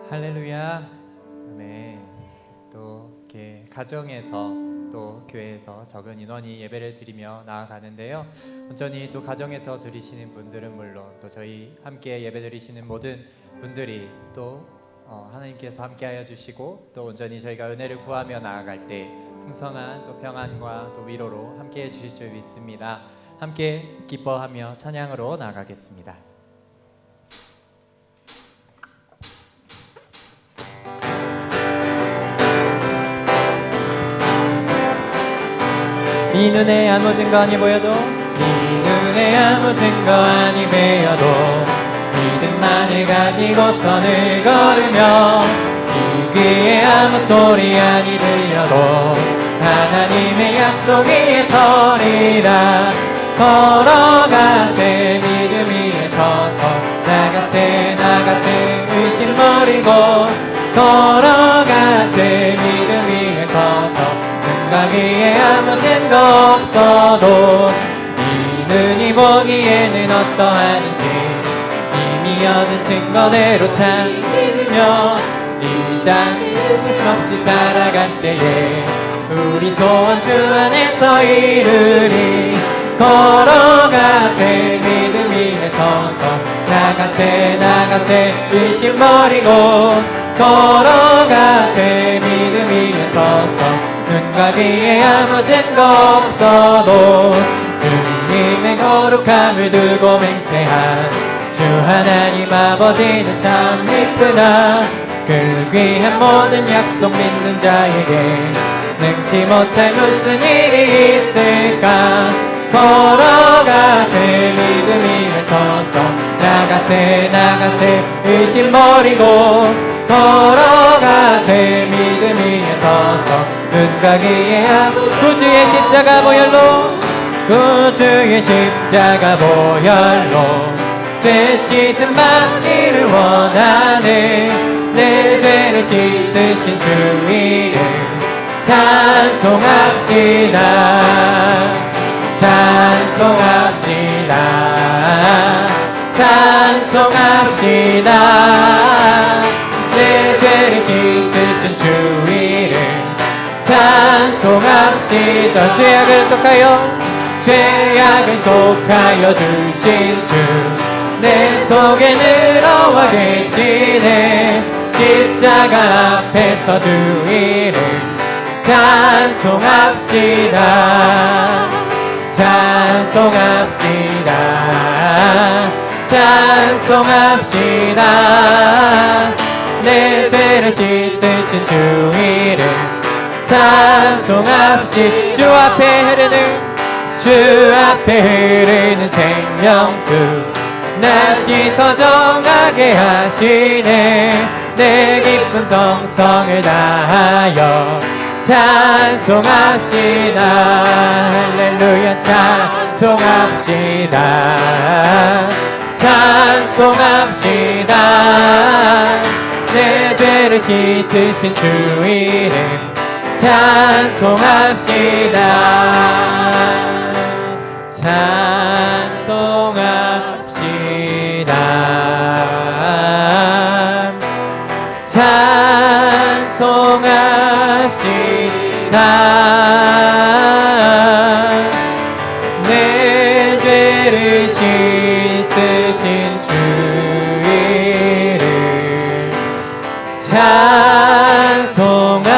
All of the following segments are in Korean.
할렐루야. 네. 또 이렇게 가정에서 또 교회에서 적은 인원이 예배를 드리며 나아가는데요. 온전히 또 가정에서 드리시는 분들은 물론 또 저희 함께 예배 드리시는 모든 분들이 또 하나님께서 함께하여 주시고 또 온전히 저희가 은혜를 구하며 나아갈 때 풍성한 또 평안과 또 위로로 함께해 주실 줄 믿습니다. 함께 기뻐하며 찬양으로 나아가겠습니다. 이 눈에 아무 증거 아니 보여도 이 눈에 아무 증거 아니 보여도 믿음만을 가지고 선을 걸으며 이 귀에 아무 소리 아니 들려도 하나님의 약속 위에 서리라. 걸어가세 믿음 위에 서서 나가세 의심 버리고 걸어가세 믿음 위에 서서 가기에 아무 증거 없어도 이 눈이 보기에는 어떠하는지 이미 얻은 증거대로 참 믿으며 이 땅을 스스럼없이 살아갈 때에 우리 소원 주 안에서 이르리. 걸어가세 믿음 위에 서서 나가세 의심 버리고 걸어가세 믿음 위에 서서 눈과 귀에 아무 증거 없어도 주님의 거룩함을 두고 맹세한 주 하나님 아버지는 참 이쁘다. 그 귀한 모든 약속 믿는 자에게 능치 못할 무슨 일이 있을까. 걸어가세 믿음 위에 서서 나가세 의심 버리고 걸어가세 믿음 위에 서서 눈과 귀에 아무 구주의 십자가 보혈로 구주의 십자가 보혈로 죄 씻음 받기를 원하네. 내 죄를 씻으신 주 이름 찬송합시다. 내 죄를 씻으신 주 이름 찬송합시다. 죄악을 속하여 주신 주 내 속에 늘어와 계시네. 십자가 앞에서 주 이름 찬송합시다. 내 죄를 씻으신 주 이름 찬송합시다. 주 앞에 흐르는 생명수 나 씻어 정하게 하시네. 내 깊은 정성을 다하여 찬송합시다. 할렐루야 찬송합시다. 내 죄를 씻으신 주 이름 찬송합시다. 내 죄를 씻으신 주 이름 찬송합시다.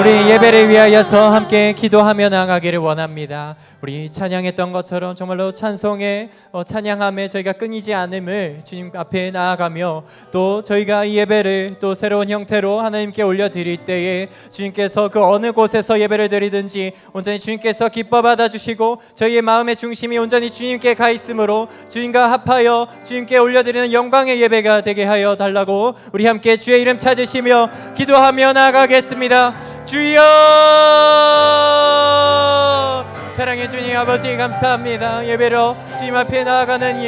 우리 예배를 위하여서 함께 기도하며 나가기를 원합니다. 우리 찬양했던 것처럼 정말로 찬양함에 저희가 끊이지 않음을 주님 앞에 나아가며 또 저희가 이 예배를 또 새로운 형태로 하나님께 올려드릴 때에 주님께서 그 어느 곳에서 예배를 드리든지 온전히 주님께서 기뻐 받아주시고 저희의 마음의 중심이 온전히 주님께 가 있으므로 주님과 합하여 주님께 올려드리는 영광의 예배가 되게 하여 달라고 우리 함께 주의 이름 찾으시며 기도하며 나아가겠습니다. 주여 사랑해 주님 아버지 감사합니다. 예배로 주님 앞에 나아가는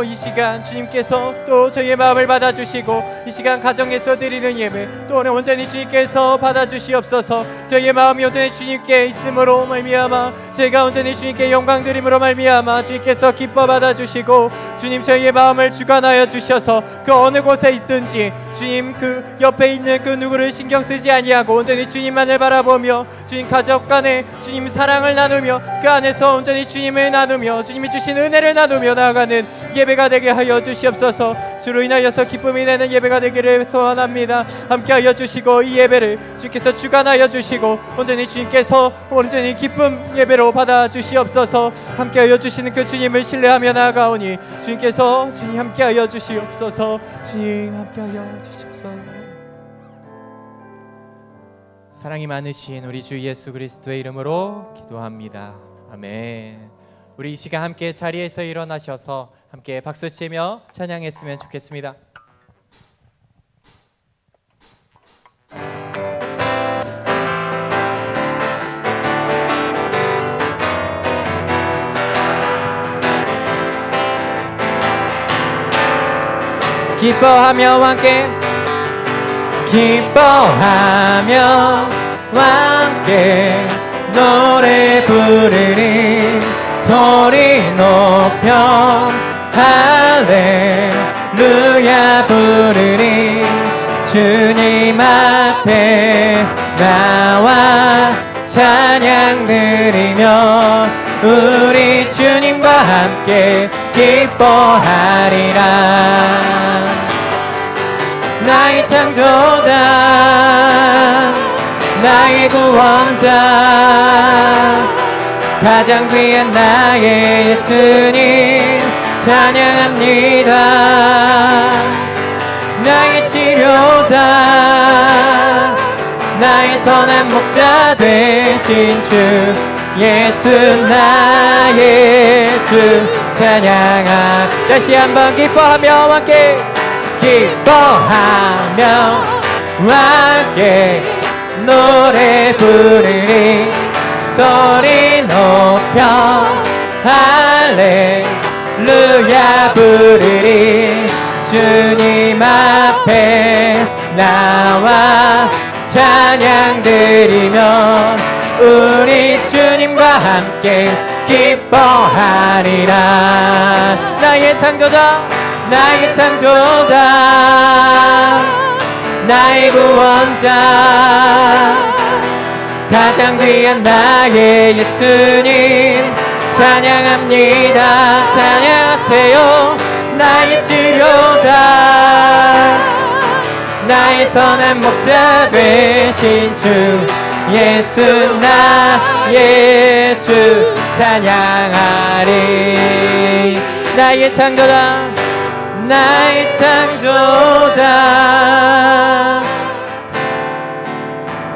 이 시간 주님께서 또 저희의 마음을 받아주시고 이 시간 가정에서 드리는 예배 또 오늘 온전히 주님께서 받아주시옵소서. 저희의 마음이 온전히 주님께 있음으로 말미암아 저희가 온전히 주님께 영광 드림으로 말미암아 주님께서 기뻐 받아주시고 주님 저희의 마음을 주관하여 주셔서 그 어느 곳에 있든지 주님 그 옆에 있는 그 누구를 신경 쓰지 아니하고 온전히 주님만을 바라보며 주님 가족 간에 주님 사랑을 나누며 그 안에서 온전히 주님을 나누며 주님이 주신 은혜를 나누며 나아가는 예배가 되게 하여 주시옵소서. 주로 인하여서 기쁨이 되는 예배가 되기를 소원합니다. 함께하여 주시고 이 예배를 주님께서 주관하여 주시고 온전히 주님께서 온전히 기쁨 예배로 받아 주시옵소서. 함께하여 주시는 그 주님을 신뢰하며 나아가오니 주님께서 주님 함께하여 주시옵소서. 주님 함께하여 주시옵소서. 사랑이 많으신 우리 주 예수 그리스도의 이름으로 기도합니다. 아멘. 우리 이 시간 함께 자리에서 일어나셔서 함께 박수치며 찬양했으면 좋겠습니다. 기뻐하며 함께 기뻐하며 함께 노래 부르리 소리 높여 할렐루야 부르리 주님 앞에 나와 찬양 드리며 우리 주님과 함께 기뻐하리라. 나의 창조자 나의 구원자 가장 귀한 나의 예수님 찬양합니다. 나의 치료자 나의 선한 목자 되신 주 예수 나의 주 찬양하. 다시 한번 기뻐하며 함께 기뻐하며 함께 노래 부르리 소리 높여 할렐루야 부르리 주님 앞에 나와 찬양 드리며 우리 주님과 함께 기뻐하리라. 나의 창조자 나의 창조자 나의 구원자 가장 귀한 나의 예수님 찬양합니다. 찬양하세요. 나의 치료자 나의 선한 목자 되신 주 예수 나의 주 찬양하리. 나의 창조자 나의 창조자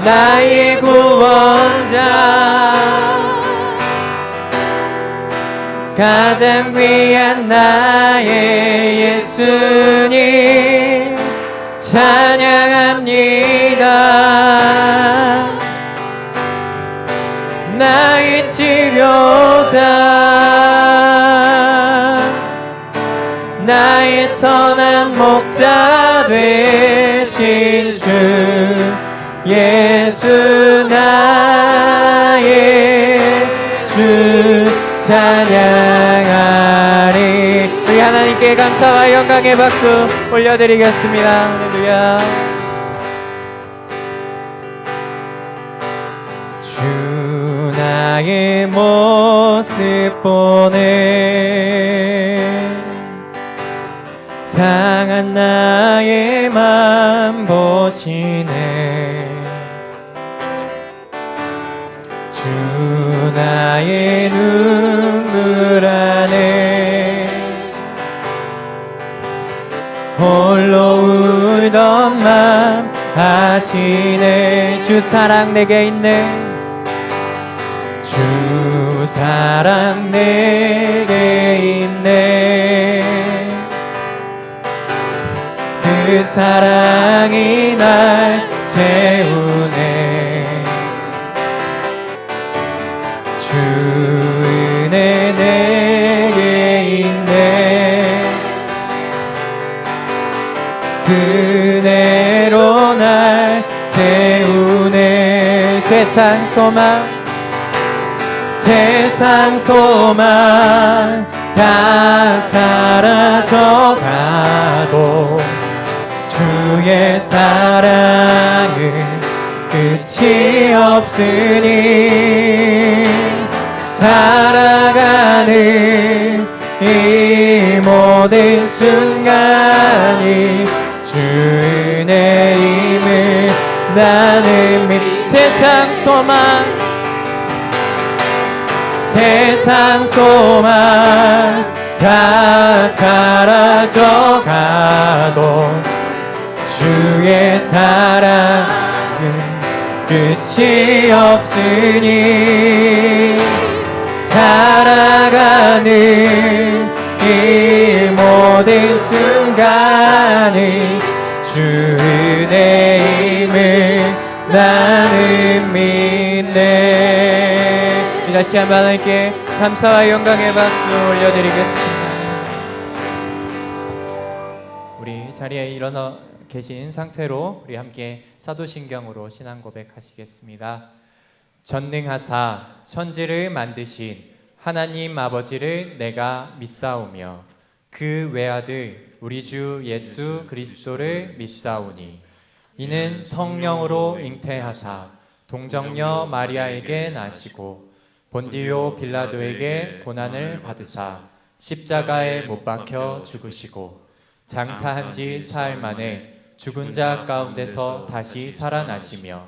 나의 구원자 가장 귀한 나의 예수님 찬양합니다. 나의 치료자 나의 선한 목자 되신 주 예수 나의 주 찬양하리. 우리 하나님께 감사와 영광의 박수 올려드리겠습니다. 할렐루야. 주 나의 모습 보네 상한 나의 맘 보시네 주 나의 눈물 안에 홀로 울던 맘 아시네. 주 사랑 내게 있네 주 사랑 내게 있네 그 사랑이 날 채우네 주 세상 소망 다 사라져가도 주의 사랑은 끝이 없으니 살아가는 이 모든 순간이 주 은혜임을 나는 세상 소망 다 사라져가도 주의 사랑은 끝이 없으니 살아가는 이 모든 순간이 주 은혜임을 나는 믿네. 다시 한번 하나님께 감사와 영광의 박수 올려드리겠습니다. 우리 자리에 일어나 계신 상태로 우리 함께 사도신경으로 신앙 고백하시겠습니다. 전능하사 천지를 만드신 하나님 아버지를 내가 믿사오며 그 외아들 우리 주 예수 그리스도를 믿사오니 이는 성령으로 잉태하사 동정녀 마리아에게 나시고 본디오 빌라도에게 고난을 받으사 십자가에 못 박혀 죽으시고 장사한 지 사흘 만에 죽은 자 가운데서 다시 살아나시며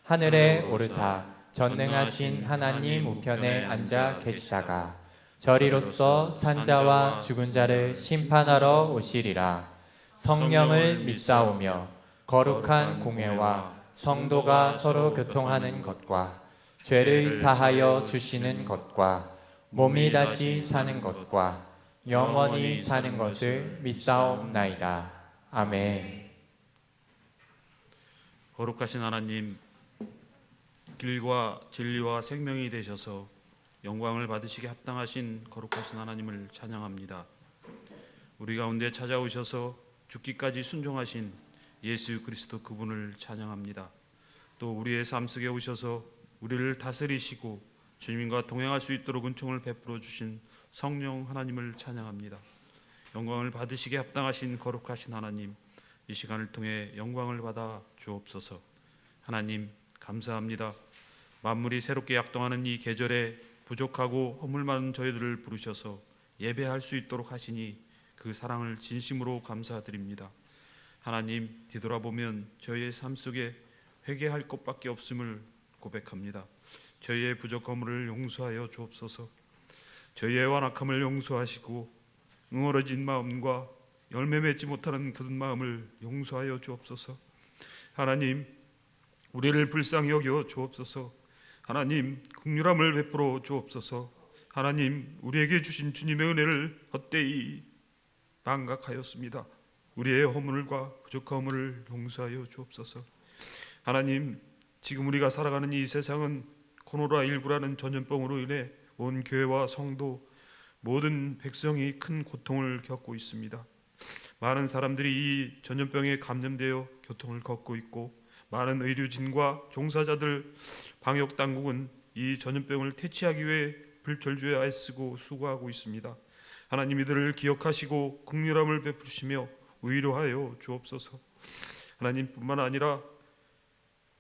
하늘에 오르사 전능하신 하나님 우편에 앉아 계시다가 저리로서 산자와 죽은 자를 심판하러 오시리라. 성령을 믿사오며 거룩한 공회와 성도가 서로 교통하는 것과 죄를 사하여 주시는 것과 몸이 다시 사는 것과 영원히 사는 것을 믿사옵나이다. 아멘. 거룩하신 하나님, 길과 진리와 생명이 되셔서 영광을 받으시기 합당하신 거룩하신 하나님을 찬양합니다. 우리 가운데 찾아오셔서 죽기까지 순종하신 예수 그리스도 그분을 찬양합니다. 또 우리의 삶 속에 오셔서 우리를 다스리시고 주님과 동행할 수 있도록 은총을 베풀어 주신 성령 하나님을 찬양합니다. 영광을 받으시기 합당하신 거룩하신 하나님, 이 시간을 통해 영광을 받아 주옵소서. 하나님 감사합니다. 만물이 새롭게 약동하는 이 계절에 부족하고 허물 많은 저희들을 부르셔서 예배할 수 있도록 하시니 그 사랑을 진심으로 감사드립니다. 하나님, 뒤돌아보면 저희의 삶 속에 회개할 것밖에 없음을 고백합니다. 저희의 부족함을 용서하여 주옵소서. 저희의 완악함을 용서하시고 응어러진 마음과 열매 맺지 못하는 그 마음을 용서하여 주옵소서. 하나님, 우리를 불쌍히 여겨 주옵소서. 하나님, 긍휼함을 베풀어 주옵소서. 하나님, 우리에게 주신 주님의 은혜를 헛되이 망각하였습니다. 우리의 허물과 부족함을 용서하여 주옵소서. 하나님, 지금 우리가 살아가는 이 세상은 코로나19라는 전염병으로 인해 온 교회와 성도 모든 백성이 큰 고통을 겪고 있습니다. 많은 사람들이 이 전염병에 감염되어 교통을 걷고 있고 많은 의료진과 종사자들, 방역 당국은 이 전염병을 퇴치하기 위해 불철주야 애쓰고 수고하고 있습니다. 하나님, 이들을 기억하시고 긍휼함을 베푸시며 위로하여 주옵소서. 하나님뿐만 아니라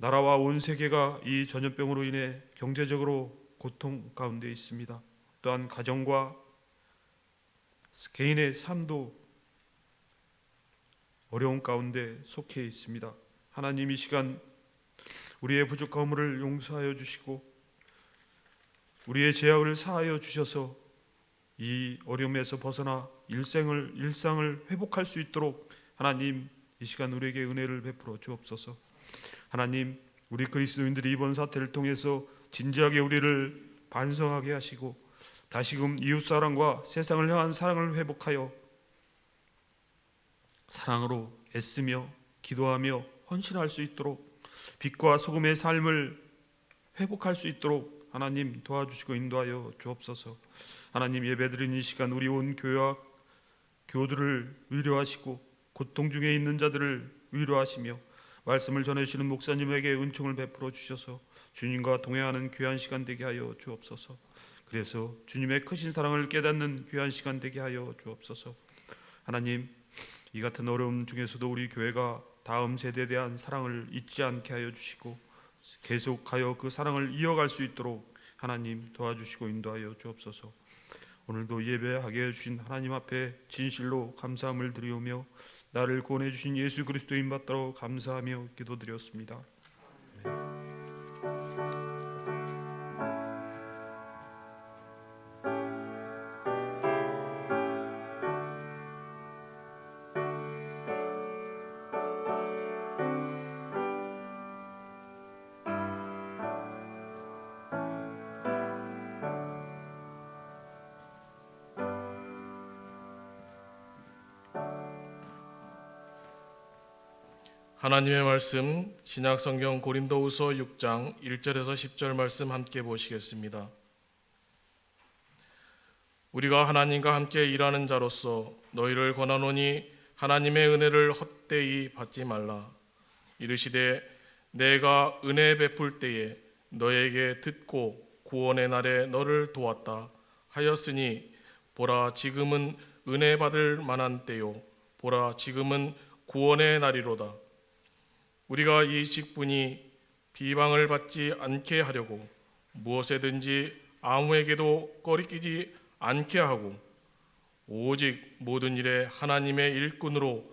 나라와 온 세계가 이 전염병으로 인해 경제적으로 고통 가운데 있습니다. 또한 가정과 개인의 삶도 어려운 가운데 속해 있습니다. 하나님, 이 시간 우리의 부족함을 용서하여 주시고 우리의 죄악을 사하여 주셔서 이 어려움에서 벗어나 일상을 회복할 수 있도록 하나님, 이 시간 우리에게 은혜를 베풀어 주옵소서. 하나님, 우리 그리스도인들이 이번 사태를 통해서 진지하게 우리를 반성하게 하시고 다시금 이웃사랑과 세상을 향한 사랑을 회복하여 사랑으로 애쓰며 기도하며 헌신할 수 있도록 빛과 소금의 삶을 회복할 수 있도록 하나님 도와주시고 인도하여 주옵소서. 하나님, 예배드린 이 시간 우리 온 교회와 교우들을 위로하시고 고통 중에 있는 자들을 위로하시며 말씀을 전해주시는 목사님에게 은총을 베풀어 주셔서 주님과 동행하는 귀한 시간 되게 하여 주옵소서. 그래서 주님의 크신 사랑을 깨닫는 귀한 시간 되게 하여 주옵소서. 하나님, 이 같은 어려움 중에서도 우리 교회가 다음 세대에 대한 사랑을 잊지 않게 하여 주시고 계속하여 그 사랑을 이어갈 수 있도록 하나님 도와주시고 인도하여 주옵소서. 오늘도 예배하게 해주신 하나님 앞에 진실로 감사함을 드리오며 나를 구원해 주신 예수 그리스도인 받들어 감사하며 기도드렸습니다. 하나님의 말씀 신약성경 고린도후서 6장 1절에서 10절 말씀 함께 보시겠습니다. 우리가 하나님과 함께 일하는 자로서 너희를 권하노니 하나님의 은혜를 헛되이 받지 말라. 이르시되 내가 은혜 베풀 때에 너에게 듣고 구원의 날에 너를 도왔다 하였으니 보라 지금은 은혜 받을 만한 때요 보라 지금은 구원의 날이로다. 우리가 이 직분이 비방을 받지 않게 하려고 무엇에든지 아무에게도 꺼리끼지 않게 하고 오직 모든 일에 하나님의 일꾼으로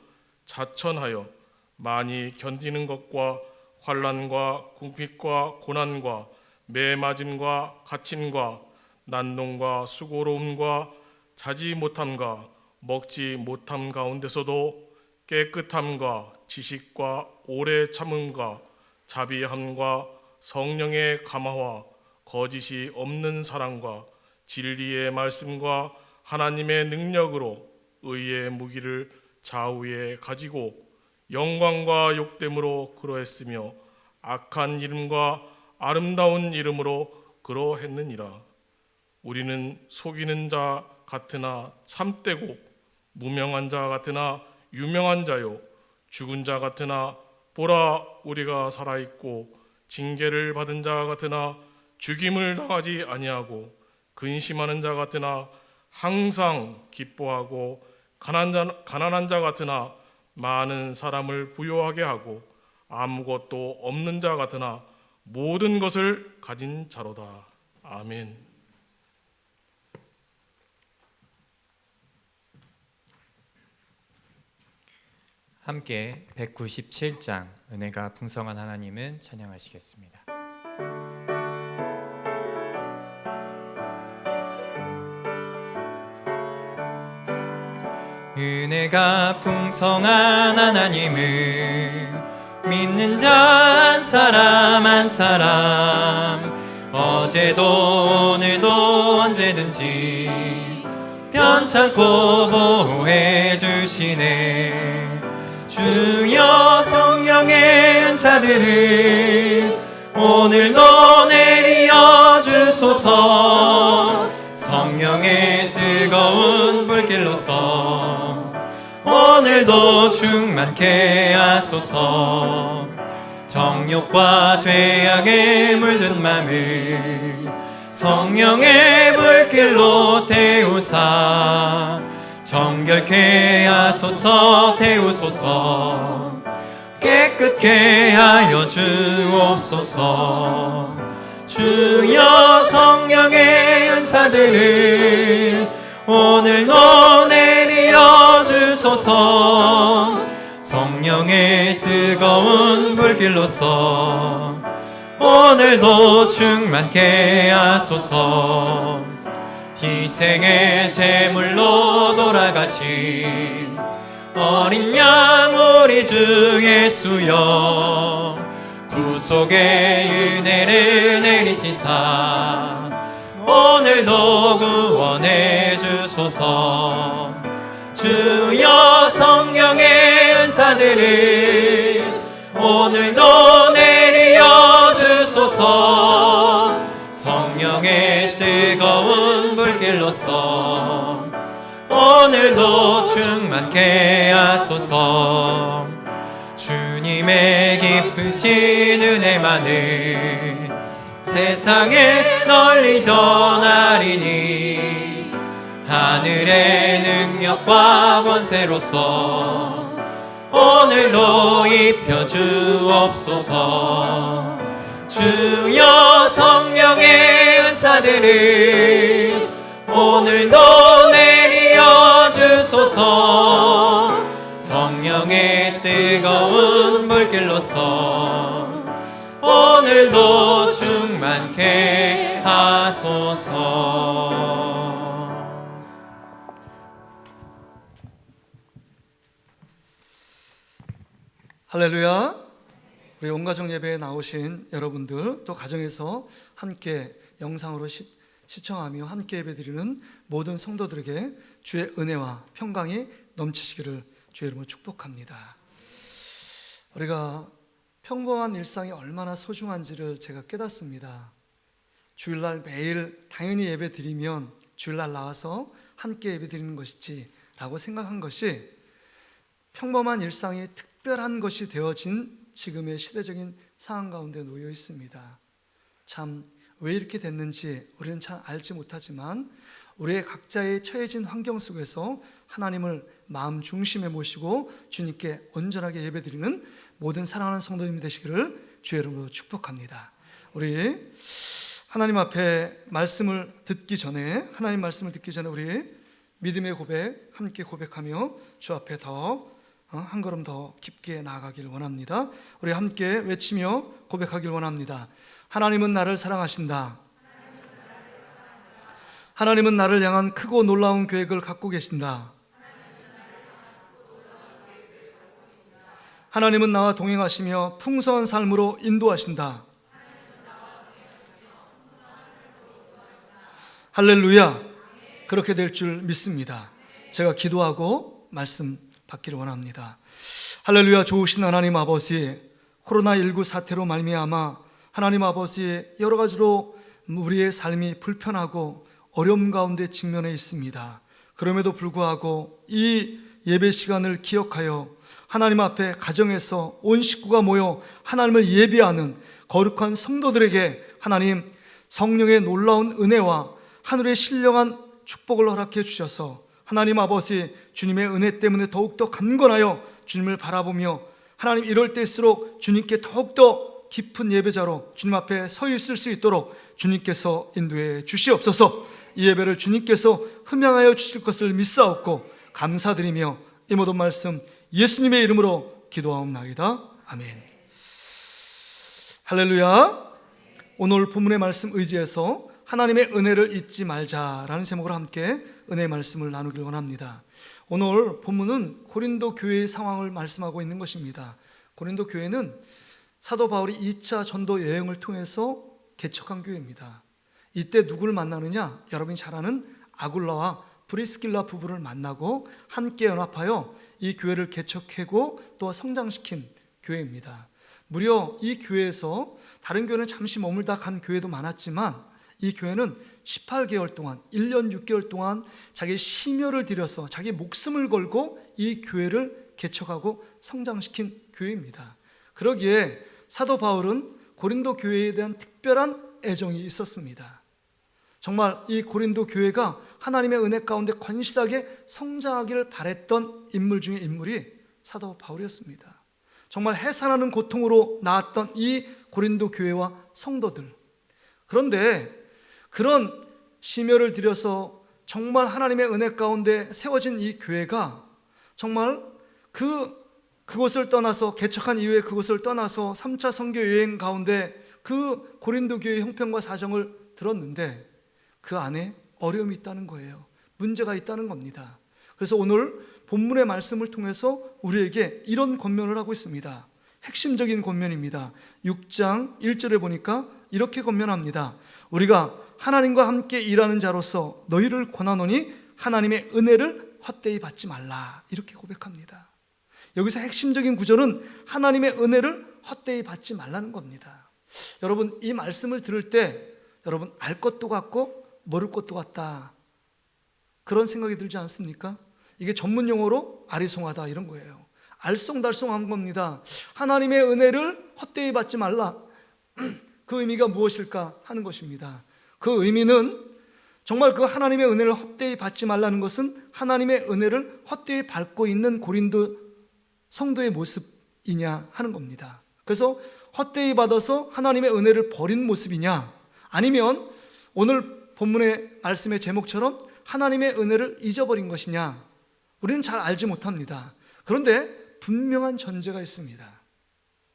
자천하여 많이 견디는 것과 환난과 궁핍과 고난과 매맞음과 갇힘과 난동과 수고로움과 자지 못함과 먹지 못함 가운데서도 깨끗함과 지식과 오래 참음과 자비함과 성령의 감화와 거짓이 없는 사랑과 진리의 말씀과 하나님의 능력으로 의의 무기를 좌우에 가지고 영광과 욕됨으로 그러했으며 악한 이름과 아름다운 이름으로 그러했느니라. 우리는 속이는 자 같으나 참되고 무명한 자 같으나 유명한 자요 죽은 자 같으나 보라 우리가 살아있고 징계를 받은 자 같으나 죽임을 당하지 아니하고 근심하는 자 같으나 항상 기뻐하고 가난한 자 같으나 많은 사람을 부요하게 하고 아무것도 없는 자 같으나 모든 것을 가진 자로다. 아멘. 함께 197장 은혜가 풍성한 하나님은 찬양하시겠습니다. 은혜가 풍성한 하나님을 믿는 자 한 사람 한 사람 어제도 오늘도 언제든지 편찮고 보호해 주시네. 주여 성령의 은사들을 오늘도 내리어 주소서. 성령의 뜨거운 불길로서 오늘도 충만케 하소서. 정욕과 죄악에 물든 맘을 성령의 불길로 태우사 정결케 하소서. 태우소서. 깨끗게 하여 주옵소서. 주여 성령의 은사들을 오늘도 내리어 주소서. 성령의 뜨거운 불길로서 오늘도 충만케 하소서. 희생의 제물로 돌아가신 어린 양 우리 주 예수여 구속의 은혜를 내리시사 오늘도 구원해 주소서. 주여 성령의 은사들을 오늘도 내리어 주소서. 성령의 뜨거운 불길로서 오늘도 충만케 하소서. 주님의 주님의 깊으신 은혜만을 세상에 널리 전하리니 하늘의 능력과 권세로서 오늘도 입혀주옵소서. 주여 성령의 은사들을 오늘도 내려 주소서. 성령의 뜨거운 물길로서 오늘도 충만케 하소서. 할렐루야. 우리 온가정 예배에 나오신 여러분들, 또 가정에서 함께 영상으로 시청하며 함께 예배드리는 모든 성도들에게 주의 은혜와 평강이 넘치시기를 주의 이름으로 축복합니다. 우리가 평범한 일상이 얼마나 소중한지를 제가 깨닫습니다. 주일날 매일 당연히 예배드리면 주일날 나와서 함께 예배드리는 것이지 라고 생각한 것이 평범한 일상이 특별한 것이 되어진 지금의 시대적인 상황 가운데 놓여 있습니다. 참 왜 이렇게 됐는지 우리는 잘 알지 못하지만 우리의 각자의 처해진 환경 속에서 하나님을 마음 중심에 모시고 주님께 온전하게 예배드리는 모든 사랑하는 성도님이 되시기를 주의 이름으로 축복합니다. 우리 하나님 앞에 말씀을 듣기 전에 우리 믿음의 고백 함께 고백하며 주 앞에 더 한 걸음 더 깊게 나아가길 원합니다. 우리 함께 외치며 고백하길 원합니다. 하나님은 나를 사랑하신다. 하나님은 나를 향한 크고 놀라운 계획을 갖고 계신다. 하나님은 나와 동행하시며 풍성한 삶으로 인도하신다. 할렐루야. 그렇게 될 줄 믿습니다. 제가 기도하고 말씀 받기를 원합니다. 할렐루야. 좋으신 하나님 아버지, 코로나19 사태로 말미암아 하나님 아버지 여러 가지로 우리의 삶이 불편하고 어려움 가운데 직면해 있습니다. 그럼에도 불구하고 이 예배 시간을 기억하여 하나님 앞에 가정에서 온 식구가 모여 하나님을 예배하는 거룩한 성도들에게 하나님 성령의 놀라운 은혜와 하늘의 신령한 축복을 허락해 주셔서 하나님 아버지 주님의 은혜 때문에 더욱더 강건하여 주님을 바라보며 하나님 이럴 때일수록 주님께 더욱더 깊은 예배자로 주님 앞에 서 있을 수 있도록 주님께서 인도해 주시옵소서. 이 예배를 주님께서 흠양하여 주실 것을 믿사옵고 감사드리며 이 모든 말씀 예수님의 이름으로 기도하옵나이다. 아멘. 할렐루야. 오늘 본문의 말씀 의지해서 하나님의 은혜를 잊지 말자라는 제목으로 함께 은혜의 말씀을 나누길 원합니다. 오늘 본문은 고린도 교회의 상황을 말씀하고 있는 것입니다. 고린도 교회는 사도 바울이 2차 전도 여행을 통해서 개척한 교회입니다. 이때 누구를 만나느냐? 여러분이 잘 아는 아굴라와 브리스길라 부부를 만나고 함께 연합하여 이 교회를 개척하고 또 성장시킨 교회입니다. 무려 이 교회에서 다른 교회는 잠시 머물다 간 교회도 많았지만 이 교회는 18개월 동안 1년 6개월 동안 자기 심혈을 들여서 자기 목숨을 걸고 이 교회를 개척하고 성장시킨 교회입니다. 그러기에 사도 바울은 고린도 교회에 대한 특별한 애정이 있었습니다. 정말 이 고린도 교회가 하나님의 은혜 가운데 건실하게 성장하기를 바랬던 인물 중에 인물이 사도 바울이었습니다. 정말 해산하는 고통으로 나았던 이 고린도 교회와 성도들, 그런데 그런 심혈을 들여서 정말 하나님의 은혜 가운데 세워진 이 교회가 정말 그곳을 떠나서 개척한 이후에 그곳을 떠나서 3차 선교 여행 가운데 그 고린도 교회의 형편과 사정을 들었는데 그 안에 어려움이 있다는 거예요. 문제가 있다는 겁니다. 그래서 오늘 본문의 말씀을 통해서 우리에게 이런 권면을 하고 있습니다. 핵심적인 권면입니다. 6장 1절에 보니까 이렇게 권면합니다. 우리가 하나님과 함께 일하는 자로서 너희를 권하노니 하나님의 은혜를 헛되이 받지 말라. 이렇게 고백합니다. 여기서 핵심적인 구절은 하나님의 은혜를 헛되이 받지 말라는 겁니다. 여러분, 이 말씀을 들을 때 여러분 알 것도 같고 모를 것도 같다, 그런 생각이 들지 않습니까? 이게 전문 용어로 아리송하다 이런 거예요. 알쏭달쏭한 겁니다. 하나님의 은혜를 헛되이 받지 말라. 그 의미가 무엇일까 하는 것입니다. 그 의미는 정말 그 하나님의 은혜를 헛되이 받지 말라는 것은 하나님의 은혜를 헛되이 밟고 있는 고린도 성도의 모습이냐 하는 겁니다. 그래서 헛되이 받아서 하나님의 은혜를 버린 모습이냐, 아니면 오늘 본문의 말씀의 제목처럼 하나님의 은혜를 잊어버린 것이냐, 우리는 잘 알지 못합니다. 그런데 분명한 전제가 있습니다.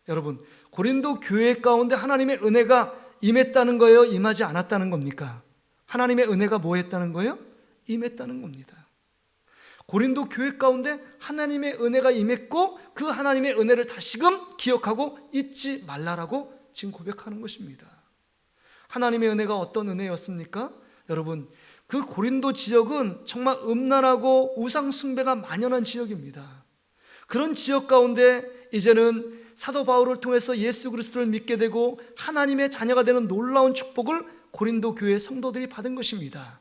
여러분, 고린도 교회 가운데 하나님의 은혜가 임했다는 거예요? 임하지 않았다는 겁니까? 하나님의 은혜가 뭐 했다는 거예요? 임했다는 겁니다. 고린도 교회 가운데 하나님의 은혜가 임했고 그 하나님의 은혜를 다시금 기억하고 잊지 말라라고 지금 고백하는 것입니다. 하나님의 은혜가 어떤 은혜였습니까? 여러분, 그 고린도 지역은 정말 음란하고 우상 숭배가 만연한 지역입니다. 그런 지역 가운데 이제는 사도 바울을 통해서 예수 그리스도를 믿게 되고 하나님의 자녀가 되는 놀라운 축복을 고린도 교회 성도들이 받은 것입니다.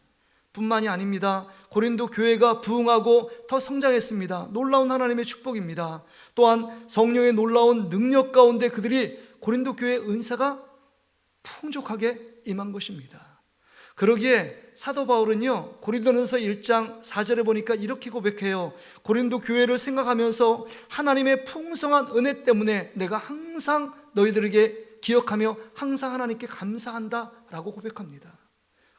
뿐만이 아닙니다. 고린도 교회가 부흥하고 더 성장했습니다. 놀라운 하나님의 축복입니다. 또한 성령의 놀라운 능력 가운데 그들이 고린도 교회의 은사가 풍족하게 임한 것입니다. 그러기에 사도 바울은요, 고린도전서 1장 4절에 보니까 이렇게 고백해요. 고린도 교회를 생각하면서 하나님의 풍성한 은혜 때문에 내가 항상 너희들에게 기억하며 항상 하나님께 감사한다 라고 고백합니다.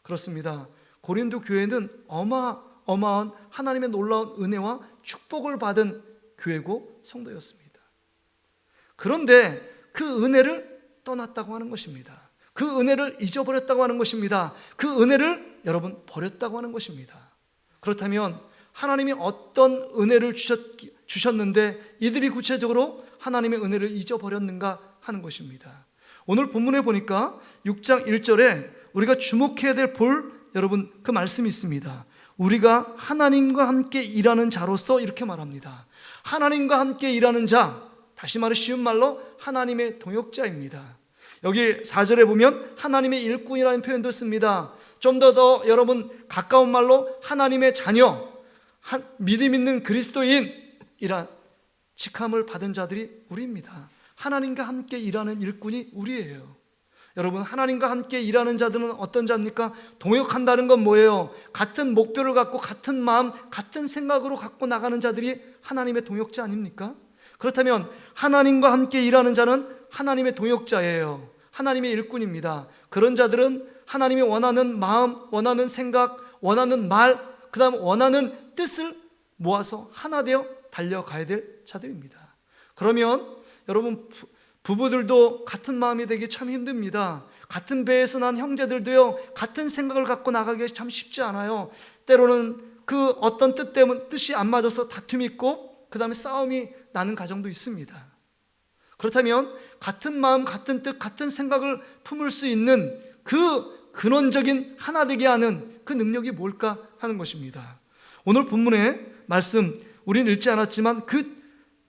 그렇습니다. 고린도 교회는 어마어마한 하나님의 놀라운 은혜와 축복을 받은 교회고 성도였습니다. 그런데 그 은혜를 떠났다고 하는 것입니다. 그 은혜를 잊어버렸다고 하는 것입니다. 그 은혜를 여러분 버렸다고 하는 것입니다. 그렇다면 하나님이 어떤 은혜를 주셨는데 이들이 구체적으로 하나님의 은혜를 잊어버렸는가 하는 것입니다. 오늘 본문에 보니까 6장 1절에 우리가 주목해야 될 여러분 그 말씀이 있습니다. 우리가 하나님과 함께 일하는 자로서 이렇게 말합니다. 하나님과 함께 일하는 자, 다시 말해 쉬운 말로 하나님의 동역자입니다. 여기 4절에 보면 하나님의 일꾼이라는 표현도 씁니다. 좀 더 여러분 가까운 말로 하나님의 자녀, 믿음 있는 그리스도인이란 직함을 받은 자들이 우리입니다. 하나님과 함께 일하는 일꾼이 우리예요. 여러분, 하나님과 함께 일하는 자들은 어떤 자입니까? 동역한다는 건 뭐예요? 같은 목표를 갖고 같은 마음, 같은 생각으로 갖고 나가는 자들이 하나님의 동역자 아닙니까? 그렇다면 하나님과 함께 일하는 자는 하나님의 동역자예요. 하나님의 일꾼입니다. 그런 자들은 하나님이 원하는 마음, 원하는 생각, 원하는 말, 그 다음 원하는 뜻을 모아서 하나 되어 달려가야 될 자들입니다. 그러면 여러분, 부부들도 같은 마음이 되기 참 힘듭니다. 같은 배에서 난 형제들도요, 같은 생각을 갖고 나가기 참 쉽지 않아요. 때로는 그 어떤 뜻이 안 맞아서 다툼이 있고 그 다음에 싸움이 나는 가정도 있습니다. 그렇다면 같은 마음, 같은 뜻, 같은 생각을 품을 수 있는 그 근원적인 하나 되게 하는 그 능력이 뭘까 하는 것입니다. 오늘 본문의 말씀 우리는 읽지 않았지만 그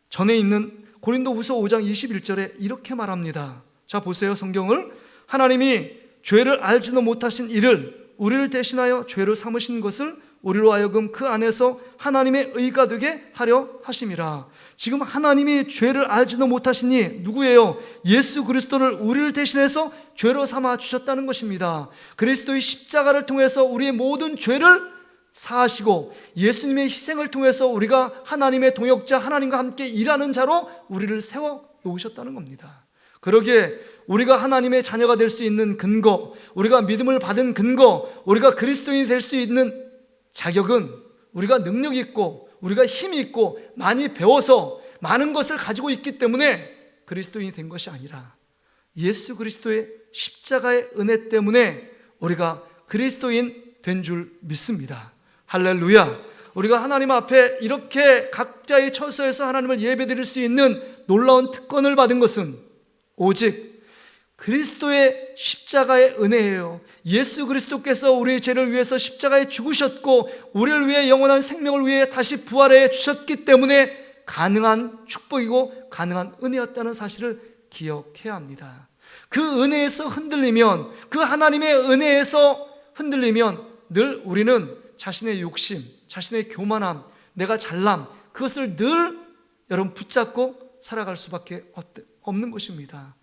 전에 있는 고린도후서 5장 21절에 이렇게 말합니다. 자, 보세요. 성경을. 하나님이 죄를 알지도 못하신 이를 우리를 대신하여 죄로 삼으신 것을 우리로 하여금 그 안에서 하나님의 의가 되게 하려 하심이라. 지금 하나님이 죄를 알지도 못하시니 누구예요? 예수 그리스도를 우리를 대신해서 죄로 삼아 주셨다는 것입니다. 그리스도의 십자가를 통해서 우리의 모든 죄를 사하시고 예수님의 희생을 통해서 우리가 하나님의 동역자, 하나님과 함께 일하는 자로 우리를 세워 놓으셨다는 겁니다. 그러기에 우리가 하나님의 자녀가 될 수 있는 근거, 우리가 믿음을 받은 근거, 우리가 그리스도인이 될 수 있는 자격은 우리가 능력이 있고 우리가 힘이 있고 많이 배워서 많은 것을 가지고 있기 때문에 그리스도인이 된 것이 아니라 예수 그리스도의 십자가의 은혜 때문에 우리가 그리스도인 된 줄 믿습니다. 할렐루야. 우리가 하나님 앞에 이렇게 각자의 처소에서 하나님을 예배드릴 수 있는 놀라운 특권을 받은 것은 오직 그리스도의 십자가의 은혜예요. 예수 그리스도께서 우리의 죄를 위해서 십자가에 죽으셨고 우리를 위해 영원한 생명을 위해 다시 부활해 주셨기 때문에 가능한 축복이고 가능한 은혜였다는 사실을 기억해야 합니다. 그 은혜에서 흔들리면, 그 하나님의 은혜에서 흔들리면 늘 우리는 자신의 욕심, 자신의 교만함, 내가 잘남, 그것을 늘 여러분 붙잡고 살아갈 수밖에 없는 것입니다.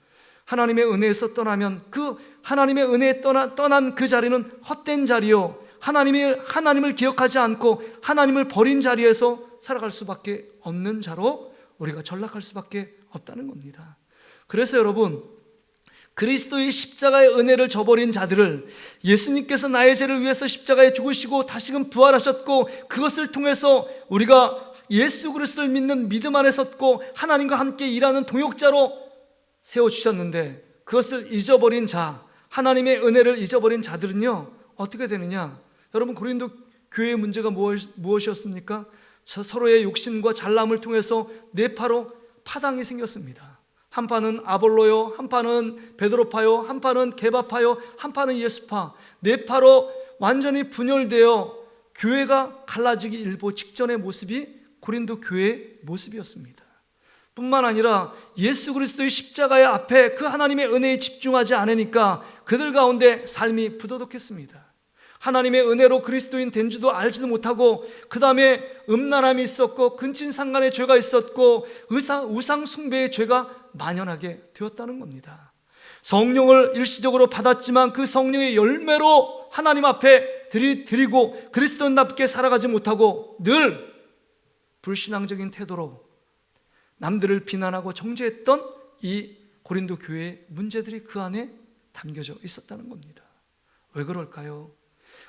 하나님의 은혜에서 떠나면 그 하나님의 은혜에 떠난 그 자리는 헛된 자리요, 하나님을 기억하지 않고 하나님을 버린 자리에서 살아갈 수밖에 없는 자로 우리가 전락할 수밖에 없다는 겁니다. 그래서 여러분, 그리스도의 십자가의 은혜를 저버린 자들을, 예수님께서 나의 죄를 위해서 십자가에 죽으시고 다시금 부활하셨고 그것을 통해서 우리가 예수 그리스도를 믿는 믿음 안에 섰고 하나님과 함께 일하는 동역자로 세워주셨는데, 그것을 잊어버린 자, 하나님의 은혜를 잊어버린 자들은요 어떻게 되느냐? 여러분, 고린도 교회의 문제가 무엇이었습니까? 서로의 욕심과 잘남을 통해서 네파로 파당이 생겼습니다. 한 파는 아볼로요, 한 파는 베드로파요, 한 파는 게바파요, 한 파는 예수파, 네파로 완전히 분열되어 교회가 갈라지기 일보 직전의 모습이 고린도 교회의 모습이었습니다. 뿐만 아니라 예수 그리스도의 십자가의 앞에 그 하나님의 은혜에 집중하지 않으니까 그들 가운데 삶이 부도덕했습니다. 하나님의 은혜로 그리스도인 된 줄도 알지도 못하고, 그 다음에 음란함이 있었고 근친상간의 죄가 있었고 우상 숭배의 죄가 만연하게 되었다는 겁니다. 성령을 일시적으로 받았지만 그 성령의 열매로 하나님 앞에 드리고 그리스도인답게 살아가지 못하고 늘 불신앙적인 태도로 남들을 비난하고 정죄했던 이 고린도 교회의 문제들이 그 안에 담겨져 있었다는 겁니다. 왜 그럴까요?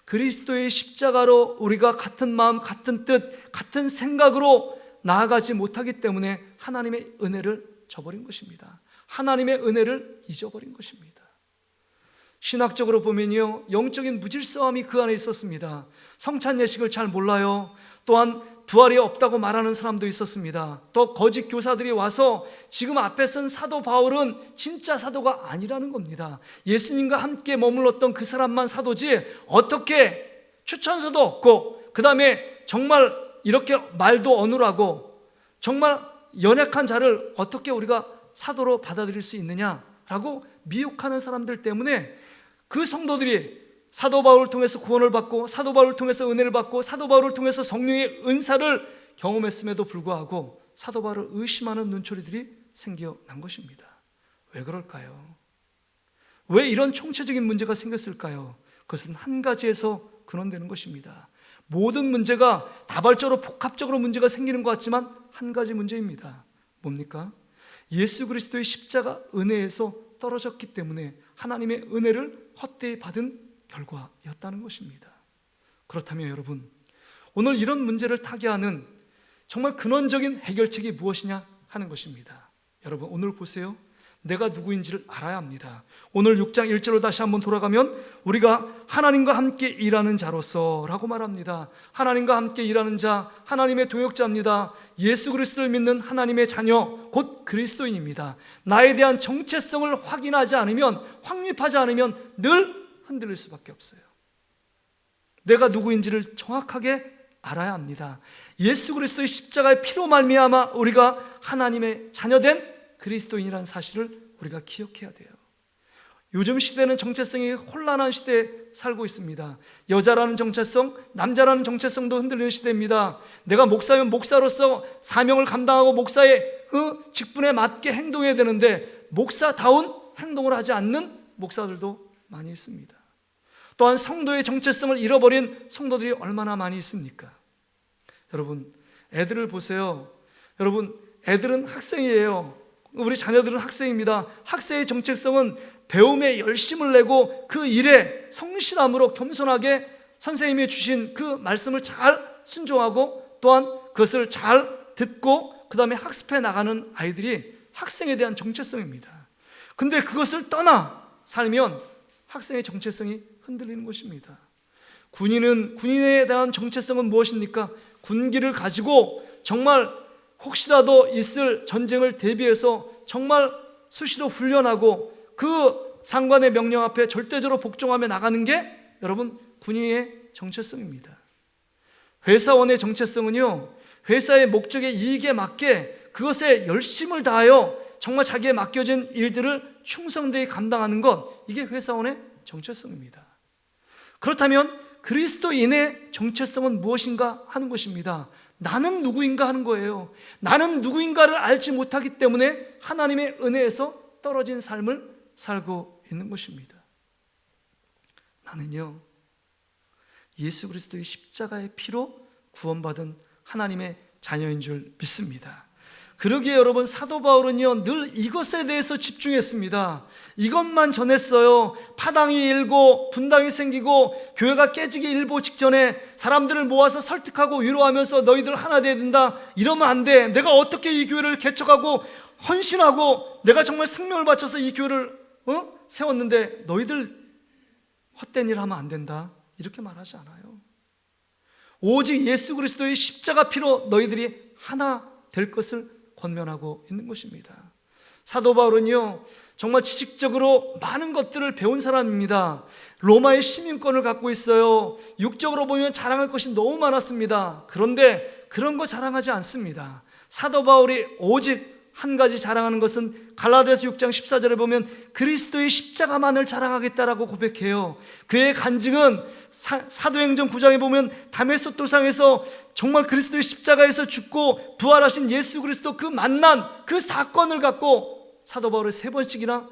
그리스도의 십자가로 우리가 같은 마음, 같은 뜻, 같은 생각으로 나아가지 못하기 때문에 하나님의 은혜를 저버린 것입니다. 하나님의 은혜를 잊어버린 것입니다. 신학적으로 보면요, 영적인 무질서함이 그 안에 있었습니다. 성찬 예식을 잘 몰라요. 또한 부활이 없다고 말하는 사람도 있었습니다. 또 거짓 교사들이 와서 지금 앞에 쓴 사도 바울은 진짜 사도가 아니라는 겁니다. 예수님과 함께 머물렀던 그 사람만 사도지, 어떻게 추천서도 없고 그 다음에 정말 이렇게 말도 어눌하고 정말 연약한 자를 어떻게 우리가 사도로 받아들일 수 있느냐라고 미혹하는 사람들 때문에 그 성도들이 사도 바울을 통해서 구원을 받고 사도 바울을 통해서 은혜를 받고 사도 바울을 통해서 성령의 은사를 경험했음에도 불구하고 사도 바울을 의심하는 눈초리들이 생겨난 것입니다. 왜 그럴까요? 왜 이런 총체적인 문제가 생겼을까요? 그것은 한 가지에서 근원되는 것입니다. 모든 문제가 다발적으로 복합적으로 문제가 생기는 것 같지만 한 가지 문제입니다. 뭡니까? 예수 그리스도의 십자가 은혜에서 떨어졌기 때문에 하나님의 은혜를 헛되이 받은 결과였다는 것입니다. 그렇다면 여러분, 오늘 이런 문제를 타개하는 정말 근원적인 해결책이 무엇이냐 하는 것입니다. 여러분, 오늘 보세요. 내가 누구인지를 알아야 합니다. 오늘 6장 1절로 다시 한번 돌아가면 우리가 하나님과 함께 일하는 자로서 라고 말합니다. 하나님과 함께 일하는 자, 하나님의 동역자입니다. 예수 그리스도를 믿는 하나님의 자녀, 곧 그리스도인입니다. 나에 대한 정체성을 확인하지 않으면, 확립하지 않으면 늘 흔들릴 수밖에 없어요. 내가 누구인지를 정확하게 알아야 합니다. 예수 그리스도의 십자가의 피로 말미암아 우리가 하나님의 자녀된 그리스도인이라는 사실을 우리가 기억해야 돼요. 요즘 시대는 정체성이 혼란한 시대에 살고 있습니다. 여자라는 정체성, 남자라는 정체성도 흔들리는 시대입니다. 내가 목사면 목사로서 사명을 감당하고 목사의 그 직분에 맞게 행동해야 되는데 목사다운 행동을 하지 않는 목사들도 많이 있습니다. 또한 성도의 정체성을 잃어버린 성도들이 얼마나 많이 있습니까? 여러분, 애들을 보세요. 여러분, 애들은 학생이에요. 우리 자녀들은 학생입니다. 학생의 정체성은 배움에 열심을 내고 그 일에 성실함으로 겸손하게 선생님이 주신 그 말씀을 잘 순종하고 또한 그것을 잘 듣고 그 다음에 학습해 나가는 아이들이 학생에 대한 정체성입니다. 근데 그것을 떠나 살면 학생의 정체성이 흔들리는 것입니다. 군인에 대한 정체성은 무엇입니까? 군기를 가지고 정말 혹시라도 있을 전쟁을 대비해서 정말 수시로 훈련하고 그 상관의 명령 앞에 절대적으로 복종하며 나가는 게 여러분 군인의 정체성입니다. 회사원의 정체성은요, 회사의 목적의 이익에 맞게 그것에 열심을 다하여 정말 자기에 맡겨진 일들을 충성되이 감당하는 것, 이게 회사원의 정체성입니다. 그렇다면 그리스도인의 정체성은 무엇인가 하는 것입니다. 나는 누구인가 하는 거예요. 나는 누구인가를 알지 못하기 때문에 하나님의 은혜에서 떨어진 삶을 살고 있는 것입니다. 나는요, 예수 그리스도의 십자가의 피로 구원받은 하나님의 자녀인 줄 믿습니다. 그러기에 여러분, 사도 바울은요 늘 이것에 대해서 집중했습니다. 이것만 전했어요. 파당이 일고 분당이 생기고 교회가 깨지기 일보 직전에 사람들을 모아서 설득하고 위로하면서 너희들 하나 돼야 된다, 이러면 안 돼, 내가 어떻게 이 교회를 개척하고 헌신하고 내가 정말 생명을 바쳐서 이 교회를 세웠는데 너희들 헛된 일 하면 안 된다, 이렇게 말하지 않아요. 오직 예수 그리스도의 십자가 피로 너희들이 하나 될 것을 권면하고 있는 것입니다. 사도 바울은요 정말 지식적으로 많은 것들을 배운 사람입니다. 로마의 시민권을 갖고 있어요. 육적으로 보면 자랑할 것이 너무 많았습니다. 그런데 그런 거 자랑하지 않습니다. 사도 바울이 오직 한 가지 자랑하는 것은 갈라디아서 6장 14절에 보면 그리스도의 십자가만을 자랑하겠다라고 고백해요. 그의 간증은 사도행전 9장에 보면 다메섹 도상에서 정말 그리스도의 십자가에서 죽고 부활하신 예수 그리스도 그 만난 그 사건을 갖고 사도 바울이 3번씩이나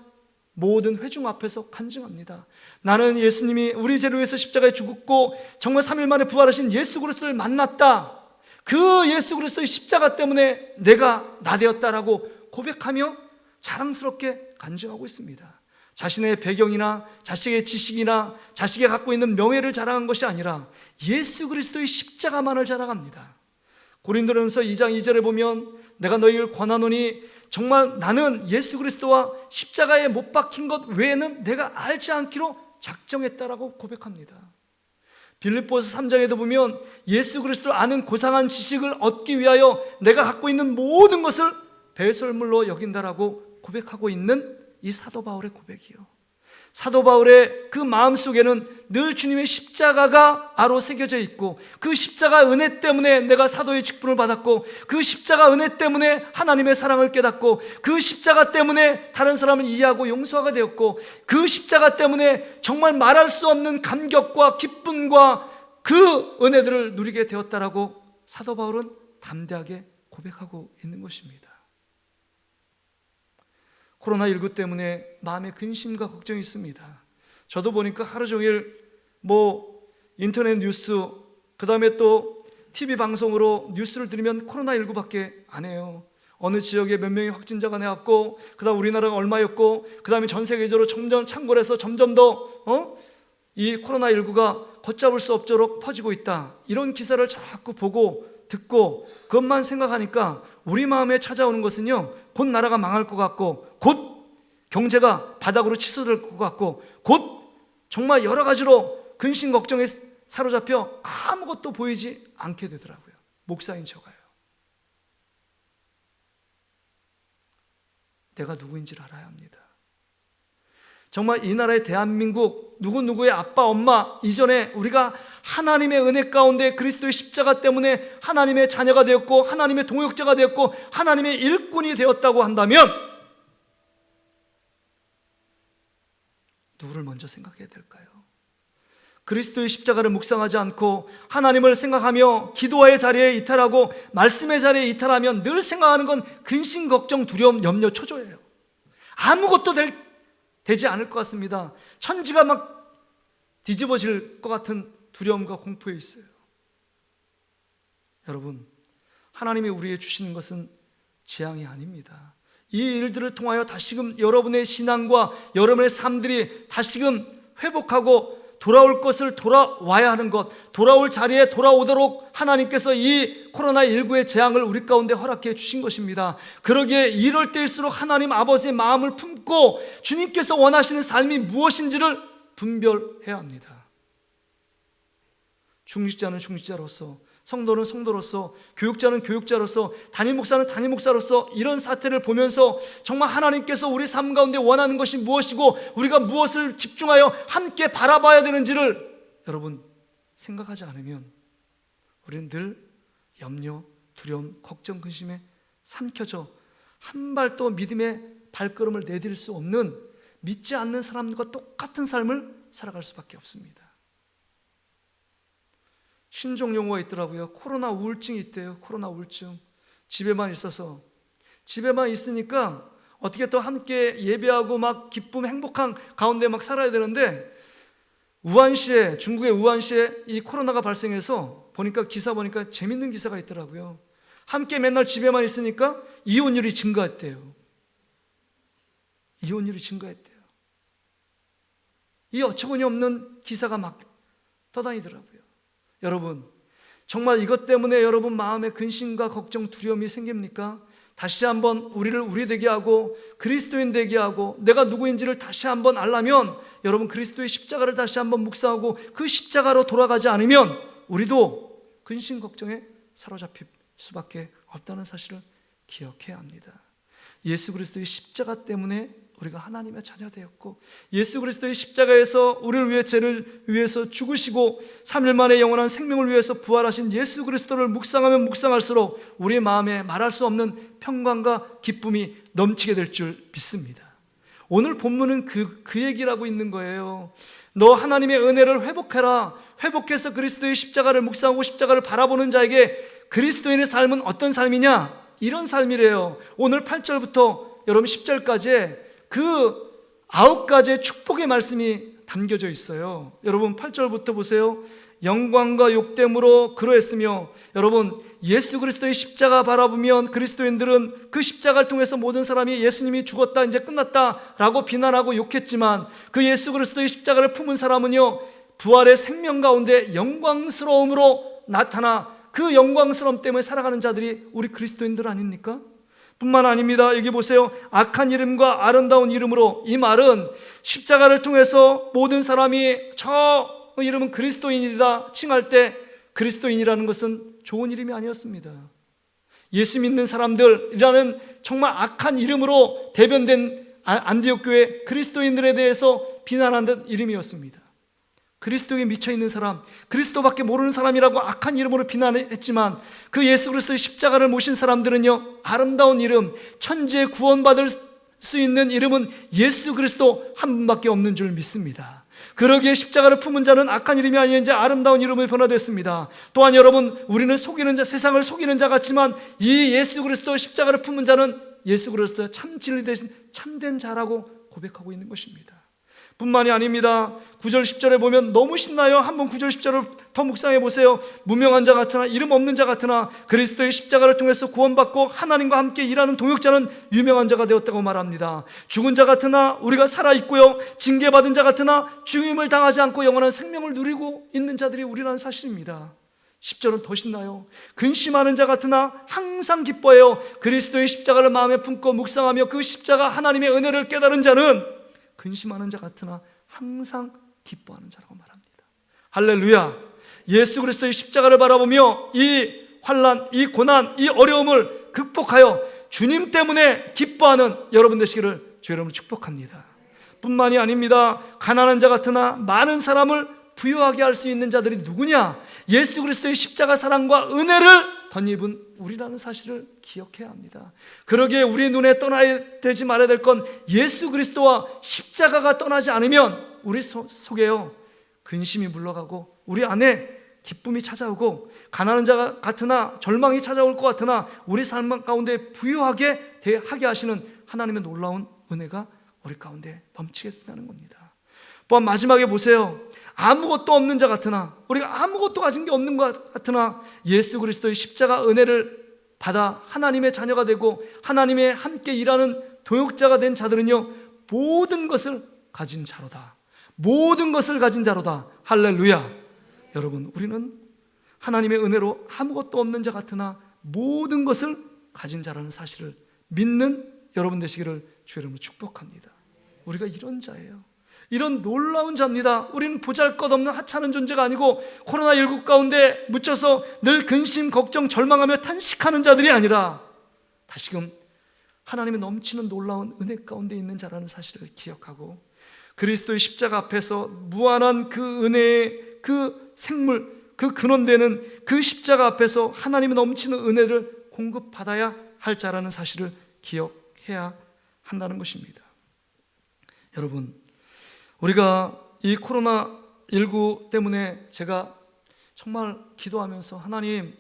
모든 회중 앞에서 간증합니다. 나는 예수님이 우리 죄를 위해서 십자가에 죽었고 정말 3일 만에 부활하신 예수 그리스도를 만났다, 그 예수 그리스도의 십자가 때문에 내가 나 되었다라고 고백하며 자랑스럽게 간증하고 있습니다. 자신의 배경이나 자식의 지식이나 자식이 갖고 있는 명예를 자랑한 것이 아니라 예수 그리스도의 십자가만을 자랑합니다. 고린도전서 2장 2절에 보면 내가 너희를 권하노니 정말 나는 예수 그리스도와 십자가에 못 박힌 것 외에는 내가 알지 않기로 작정했다라고 고백합니다. 빌립보서 3장에도 보면 예수 그리스도를 아는 고상한 지식을 얻기 위하여 내가 갖고 있는 모든 것을 배설물로 여긴다라고 고백하고 있는 이 사도 바울의 고백이요, 사도 바울의 그 마음속에는 늘 주님의 십자가가 아로 새겨져 있고 그 십자가 은혜 때문에 내가 사도의 직분을 받았고 그 십자가 은혜 때문에 하나님의 사랑을 깨닫고 그 십자가 때문에 다른 사람을 이해하고 용서가 되었고 그 십자가 때문에 정말 말할 수 없는 감격과 기쁨과 그 은혜들을 누리게 되었다라고 사도 바울은 담대하게 고백하고 있는 것입니다. 코로나19 때문에 마음에 근심과 걱정이 있습니다. 저도 보니까 하루 종일 인터넷 뉴스, 그 다음에 또 TV 방송으로 뉴스를 들으면 코로나19밖에 안 해요. 어느 지역에 몇 명의 확진자가 나왔고, 그 다음 우리나라가 얼마였고, 그 다음에 전 세계적으로 점점 창궐해서 점점 더 이 코로나19가 걷잡을 수 없도록 퍼지고 있다, 이런 기사를 자꾸 보고 듣고 그것만 생각하니까 우리 마음에 찾아오는 것은요, 곧 나라가 망할 것 같고 곧 경제가 바닥으로 치솟을 것 같고 곧 정말 여러 가지로 근심 걱정에 사로잡혀 아무것도 보이지 않게 되더라고요. 목사인 저가요. 내가 누구인지를 알아야 합니다. 정말 이 나라의 대한민국 누구누구의 아빠 엄마 이전에 우리가 하나님의 은혜 가운데 그리스도의 십자가 때문에 하나님의 자녀가 되었고 하나님의 동역자가 되었고 하나님의 일꾼이 되었다고 한다면 누구를 먼저 생각해야 될까요? 그리스도의 십자가를 묵상하지 않고 하나님을 생각하며 기도의 자리에 이탈하고 말씀의 자리에 이탈하면 늘 생각하는 건 근심, 걱정, 두려움, 염려, 초조예요. 아무것도 되지 않을 것 같습니다. 천지가 막 뒤집어질 것 같은 두려움과 공포에 있어요. 여러분, 하나님이 우리에게 주시는 것은 재앙이 아닙니다. 이 일들을 통하여 다시금 여러분의 신앙과 여러분의 삶들이 다시금 회복하고 돌아올 것을 돌아와야 하는 것, 돌아올 자리에 돌아오도록 하나님께서 이 코로나19의 재앙을 우리 가운데 허락해 주신 것입니다. 그러기에 이럴 때일수록 하나님 아버지의 마음을 품고 주님께서 원하시는 삶이 무엇인지를 분별해야 합니다. 중직자는 중직자로서, 성도는 성도로서, 교육자는 교육자로서, 담임 목사는 담임 목사로서 이런 사태를 보면서 정말 하나님께서 우리 삶 가운데 원하는 것이 무엇이고 우리가 무엇을 집중하여 함께 바라봐야 되는지를 여러분 생각하지 않으면 우리는 늘 염려, 두려움, 걱정, 근심에 삼켜져 한 발도 믿음의 발걸음을 내딜 수 없는 믿지 않는 사람과 똑같은 삶을 살아갈 수밖에 없습니다. 신종 용어가 있더라고요. 코로나 우울증이 있대요. 코로나 우울증. 집에만 있으니까 어떻게 또 함께 예배하고 막 기쁨 행복한 가운데 막 살아야 되는데, 우한시에, 중국의 우한시에 이 코로나가 발생해서 보니까 기사 보니까 재밌는 기사가 있더라고요. 함께 맨날 집에만 있으니까 이혼율이 증가했대요. 이혼율이 증가했대요. 이 어처구니 없는 기사가 막 떠다니더라고요. 여러분, 정말 이것 때문에 여러분 마음에 근심과 걱정, 두려움이 생깁니까? 다시 한번 우리를 우리 되게 하고 그리스도인 되게 하고 내가 누구인지를 다시 한번 알려면, 여러분 그리스도의 십자가를 다시 한번 묵상하고 그 십자가로 돌아가지 않으면 우리도 근심 걱정에 사로잡힐 수밖에 없다는 사실을 기억해야 합니다. 예수 그리스도의 십자가 때문에 우리가 하나님의 자녀되었고, 예수 그리스도의 십자가에서 우리를 위해 죄를 위해서 죽으시고 3일 만에 영원한 생명을 위해서 부활하신 예수 그리스도를 묵상하면 묵상할수록 우리의 마음에 말할 수 없는 평강과 기쁨이 넘치게 될 줄 믿습니다. 오늘 본문은 그 얘기를 하고 있는 거예요. 너 하나님의 은혜를 회복해라. 회복해서 그리스도의 십자가를 묵상하고 십자가를 바라보는 자에게 그리스도인의 삶은 어떤 삶이냐? 이런 삶이래요. 오늘 8절부터 여러분 10절까지 그 9가지의 축복의 말씀이 담겨져 있어요. 여러분 8절부터 보세요. 영광과 욕됨으로 그러했으며, 여러분 예수 그리스도의 십자가 바라보면 그리스도인들은 그 십자가를 통해서 모든 사람이 예수님이 죽었다, 이제 끝났다라고 비난하고 욕했지만, 그 예수 그리스도의 십자가를 품은 사람은요 부활의 생명 가운데 영광스러움으로 나타나 그 영광스러움 때문에 살아가는 자들이 우리 그리스도인들 아닙니까? 뿐만 아닙니다. 여기 보세요. 악한 이름과 아름다운 이름으로, 이 말은 십자가를 통해서 모든 사람이 저 이름은 그리스도인이다 칭할 때, 그리스도인이라는 것은 좋은 이름이 아니었습니다. 예수 믿는 사람들이라는 정말 악한 이름으로 대변된 안디옥 교회 그리스도인들에 대해서 비난하는 이름이었습니다. 그리스도에 미쳐있는 사람, 그리스도밖에 모르는 사람이라고 악한 이름으로 비난했지만, 그 예수 그리스도의 십자가를 모신 사람들은요 아름다운 이름, 천지에 구원받을 수 있는 이름은 예수 그리스도 한 분밖에 없는 줄 믿습니다. 그러기에 십자가를 품은 자는 악한 이름이 아닌 이제 아름다운 이름으로 변화됐습니다. 또한 여러분, 우리는 속이는 자, 세상을 속이는 자 같지만 이 예수 그리스도 십자가를 품은 자는 예수 그리스도 참 진리 대신 참된 자라고 고백하고 있는 것입니다. 뿐만이 아닙니다. 9절 10절에 보면 너무 신나요. 한번 9절 10절을 더 묵상해 보세요. 무명한 자 같으나 이름 없는 자 같으나 그리스도의 십자가를 통해서 구원받고 하나님과 함께 일하는 동역자는 유명한 자가 되었다고 말합니다. 죽은 자 같으나 우리가 살아있고요, 징계받은 자 같으나 죽임을 당하지 않고 영원한 생명을 누리고 있는 자들이 우리라는 사실입니다. 10절은 더 신나요. 근심하는 자 같으나 항상 기뻐해요. 그리스도의 십자가를 마음에 품고 묵상하며 그 십자가 하나님의 은혜를 깨달은 자는 근심하는 자 같으나 항상 기뻐하는 자라고 말합니다. 할렐루야. 예수 그리스도의 십자가를 바라보며 이 환난, 이 고난, 이 어려움을 극복하여 주님 때문에 기뻐하는 여러분 되시기를 주 여러분을 축복합니다. 뿐만이 아닙니다. 가난한 자 같으나 많은 사람을 부유하게 할 수 있는 자들이 누구냐? 예수 그리스도의 십자가 사랑과 은혜를 덧입은 우리라는 사실을 기억해야 합니다. 그러기에 우리 눈에 떠나야 되지 말아야 될 건 예수 그리스도와 십자가가 떠나지 않으면 우리 속에요 근심이 물러가고 우리 안에 기쁨이 찾아오고, 가난한 자 같으나 절망이 찾아올 것 같으나 우리 삶 가운데 부유하게 하게 하시는 하나님의 놀라운 은혜가 우리 가운데 넘치게 된다는 겁니다. 또한 마지막에 보세요. 아무것도 없는 자 같으나, 우리가 아무것도 가진 게 없는 것 같으나 예수 그리스도의 십자가 은혜를 받아 하나님의 자녀가 되고 하나님의 함께 일하는 동역자가 된 자들은요 모든 것을 가진 자로다. 모든 것을 가진 자로다. 할렐루야. 여러분, 우리는 하나님의 은혜로 아무것도 없는 자 같으나 모든 것을 가진 자라는 사실을 믿는 여러분 되시기를 주 여러분을 축복합니다. 우리가 이런 자예요. 이런 놀라운 자입니다. 우리는 보잘것없는 하찮은 존재가 아니고 코로나19 가운데 묻혀서 늘 근심, 걱정, 절망하며 탄식하는 자들이 아니라 다시금 하나님의 넘치는 놀라운 은혜 가운데 있는 자라는 사실을 기억하고, 그리스도의 십자가 앞에서 무한한 그 은혜의 그 생물, 그 근원되는 그 십자가 앞에서 하나님의 넘치는 은혜를 공급받아야 할 자라는 사실을 기억해야 한다는 것입니다. 여러분, 우리가 이 코로나19 때문에 제가 정말 기도하면서 하나님,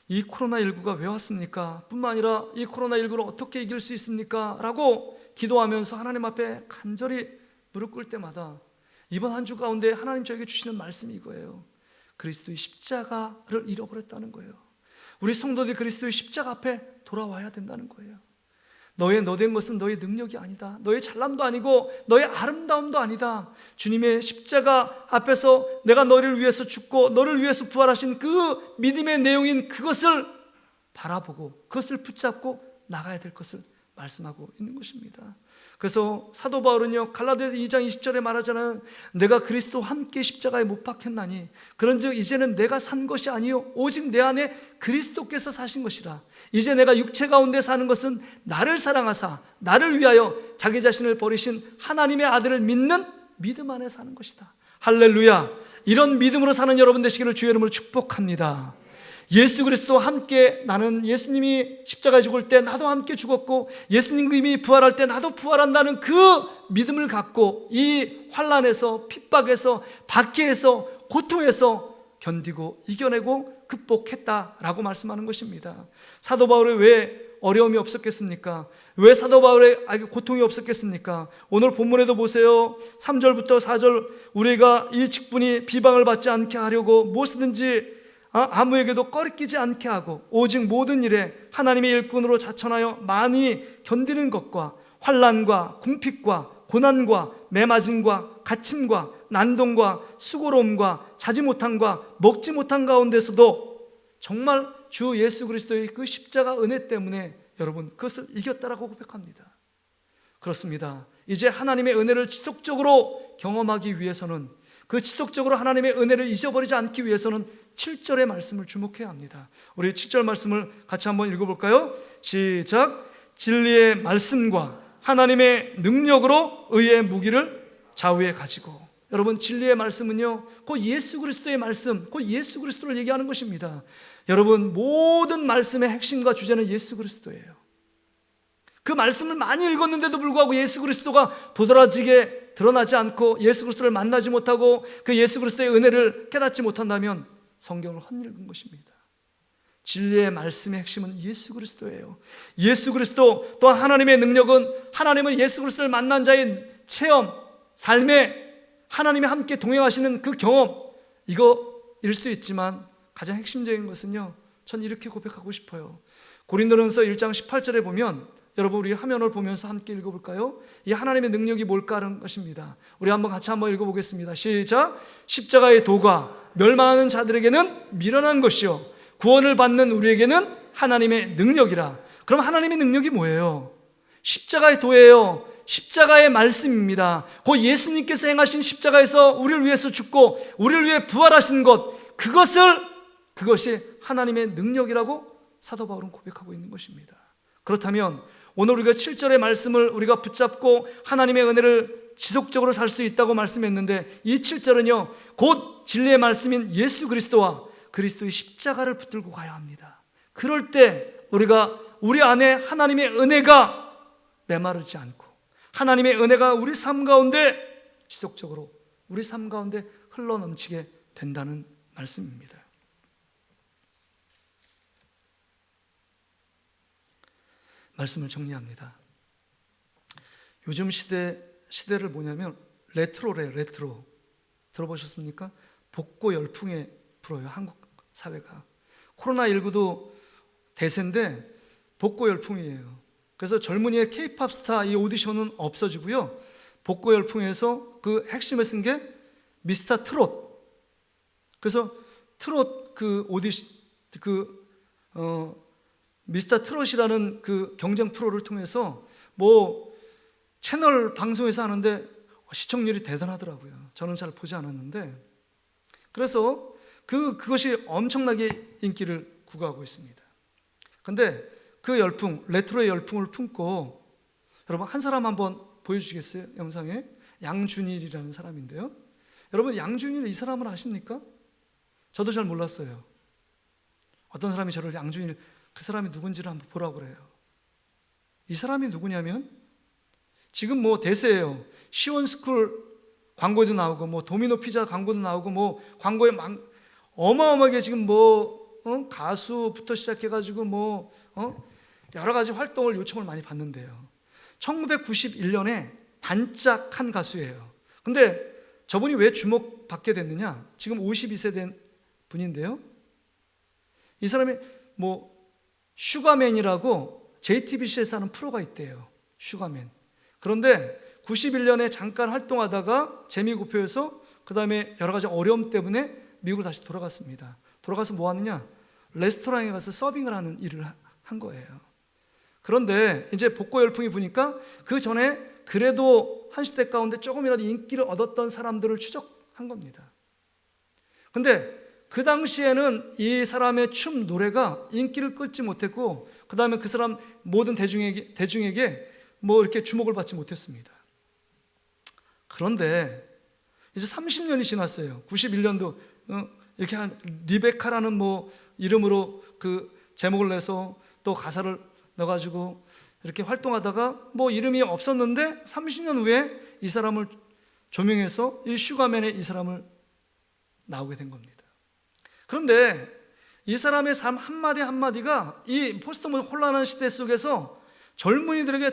이 코로나19가 왜 왔습니까? 뿐만 아니라 이 코로나19를 어떻게 이길 수 있습니까? 라고 기도하면서 하나님 앞에 간절히 무릎 꿇을 때마다 이번 한 주 가운데 하나님 저에게 주시는 말씀이 이거예요. 그리스도의 십자가를 잃어버렸다는 거예요. 우리 성도들이 그리스도의 십자가 앞에 돌아와야 된다는 거예요. 너의 너된 것은 너의 능력이 아니다. 너의 잘남도 아니고 너의 아름다움도 아니다. 주님의 십자가 앞에서 내가 너를 위해서 죽고 너를 위해서 부활하신 그 믿음의 내용인 그것을 바라보고 그것을 붙잡고 나가야 될 것을 말씀하고 있는 것입니다. 그래서 사도 바울은요, 갈라디아서 2장 20절에 말하잖아요. 내가 그리스도와 함께 십자가에 못 박혔나니 그런즉 이제는 내가 산 것이 아니요 오직 내 안에 그리스도께서 사신 것이라. 이제 내가 육체 가운데 사는 것은 나를 사랑하사 나를 위하여 자기 자신을 버리신 하나님의 아들을 믿는 믿음 안에 사는 것이다. 할렐루야. 이런 믿음으로 사는 여러분 되시기를 주의 이름으로 축복합니다. 예수 그리스도와 함께, 나는 예수님이 십자가에 죽을 때 나도 함께 죽었고 예수님이 부활할 때 나도 부활한다는 그 믿음을 갖고 이 환난에서, 핍박에서, 박해에서, 고통에서 견디고 이겨내고 극복했다라고 말씀하는 것입니다. 사도 바울이 왜 어려움이 없었겠습니까? 왜 사도 바울의 고통이 없었겠습니까? 오늘 본문에도 보세요. 3절부터 4절, 우리가 이 직분이 비방을 받지 않게 하려고 무엇이든지 아무에게도 꺼리끼지 않게 하고 오직 모든 일에 하나님의 일꾼으로 자천하여 많이 견디는 것과 환난과 궁핍과 고난과 매맞음과 갇힘과 난동과 수고로움과 자지 못함과 먹지 못한 가운데서도 정말 주 예수 그리스도의 그 십자가 은혜 때문에 여러분 그것을 이겼다라고 고백합니다. 그렇습니다. 이제 하나님의 은혜를 지속적으로 경험하기 위해서는, 그 지속적으로 하나님의 은혜를 잊어버리지 않기 위해서는 7절의 말씀을 주목해야 합니다. 우리 7절 말씀을 같이 한번 읽어볼까요? 시작. 진리의 말씀과 하나님의 능력으로 의의 무기를 좌우에 가지고. 여러분, 진리의 말씀은요, 곧 예수 그리스도의 말씀, 곧 예수 그리스도를 얘기하는 것입니다. 여러분, 모든 말씀의 핵심과 주제는 예수 그리스도예요. 그 말씀을 많이 읽었는데도 불구하고 예수 그리스도가 도드라지게 드러나지 않고 예수 그리스도를 만나지 못하고 그 예수 그리스도의 은혜를 깨닫지 못한다면 성경을 헛읽은 것입니다. 진리의 말씀의 핵심은 예수 그리스도예요. 예수 그리스도, 또한 하나님의 능력은 하나님은 예수 그리스도를 만난 자의 체험, 삶에 하나님이 함께 동행하시는 그 경험, 이거일 수 있지만 가장 핵심적인 것은요, 전 이렇게 고백하고 싶어요. 고린도전서 1장 18절에 보면, 여러분 우리 화면을 보면서 함께 읽어볼까요? 이 하나님의 능력이 뭘까 하는 것입니다. 우리 한번 같이 한번 읽어보겠습니다. 시작. 십자가의 도가 멸망하는 자들에게는 미련한 것이요 구원을 받는 우리에게는 하나님의 능력이라. 그럼 하나님의 능력이 뭐예요? 십자가의 도예요. 십자가의 말씀입니다. 곧 예수님께서 행하신 십자가에서 우리를 위해서 죽고 우리를 위해 부활하신 것, 그것이 하나님의 능력이라고 사도 바울은 고백하고 있는 것입니다. 그렇다면 오늘 우리가 7절의 말씀을 우리가 붙잡고 하나님의 은혜를 지속적으로 살 수 있다고 말씀했는데, 이 7절은요 곧 진리의 말씀인 예수 그리스도와 그리스도의 십자가를 붙들고 가야 합니다. 그럴 때 우리 안에 하나님의 은혜가 메마르지 않고 하나님의 은혜가 우리 삶 가운데 지속적으로 우리 삶 가운데 흘러넘치게 된다는 말씀입니다. 말씀을 정리합니다. 요즘 시대를 뭐냐면 레트로래. 레트로 들어보셨습니까? 복고 열풍에 불어요. 한국 사회가. 코로나19도 대세인데 복고 열풍이에요. 그래서 젊은이의 K-팝 스타 이 오디션은 없어지고요, 복고 열풍에서 그 핵심을 쓴 게 미스터 트롯. 그래서 트롯 미스터 트롯이라는 그 경쟁 프로를 통해서 채널 방송에서 하는데 시청률이 대단하더라고요. 저는 잘 보지 않았는데, 그래서 그것이 엄청나게 인기를 구가하고 있습니다. 근데 그 열풍, 레트로의 열풍을 품고, 여러분 한 사람 한번 보여주시겠어요? 영상에 양준일이라는 사람인데요. 여러분 양준일, 이 사람을 아십니까? 저도 잘 몰랐어요. 어떤 사람이 저를 양준일, 그 사람이 누군지를 한번 보라고 그래요. 이 사람이 누구냐면 지금 대세예요. 시원스쿨 광고에도 나오고 도미노 피자 광고도 나오고 광고에 어마어마하게 지금 가수부터 시작해가지고 여러 가지 활동을 요청을 많이 받는데요. 1991년에 반짝한 가수예요. 근데 저분이 왜 주목받게 됐느냐? 지금 52세 된 분인데요. 이 사람이 슈가맨이라고 JTBC에서 하는 프로가 있대요. 슈가맨. 그런데 91년에 잠깐 활동하다가 재미고표에서 그 다음에 여러 가지 어려움 때문에 미국으로 다시 돌아갔습니다. 돌아가서 뭐 하느냐? 레스토랑에 가서 서빙을 하는 일을 한 거예요. 그런데 이제 복고 열풍이 부니까 그 전에 그래도 한 시대 가운데 조금이라도 인기를 얻었던 사람들을 추적한 겁니다. 근데 그 당시에는 이 사람의 춤 노래가 인기를 끌지 못했고, 그 다음에 그 사람 모든 대중에게 이렇게 주목을 받지 못했습니다. 그런데 이제 30년이 지났어요. 91년도 이렇게 한 리베카라는 이름으로 그 제목을 내서 또 가사를 넣어가지고 이렇게 활동하다가 이름이 없었는데 30년 후에 이 사람을 조명해서 이 슈가맨의 이 사람을 나오게 된 겁니다. 그런데 이 사람의 삶 한마디 한마디가 이 포스트모던 혼란한 시대 속에서 젊은이들에게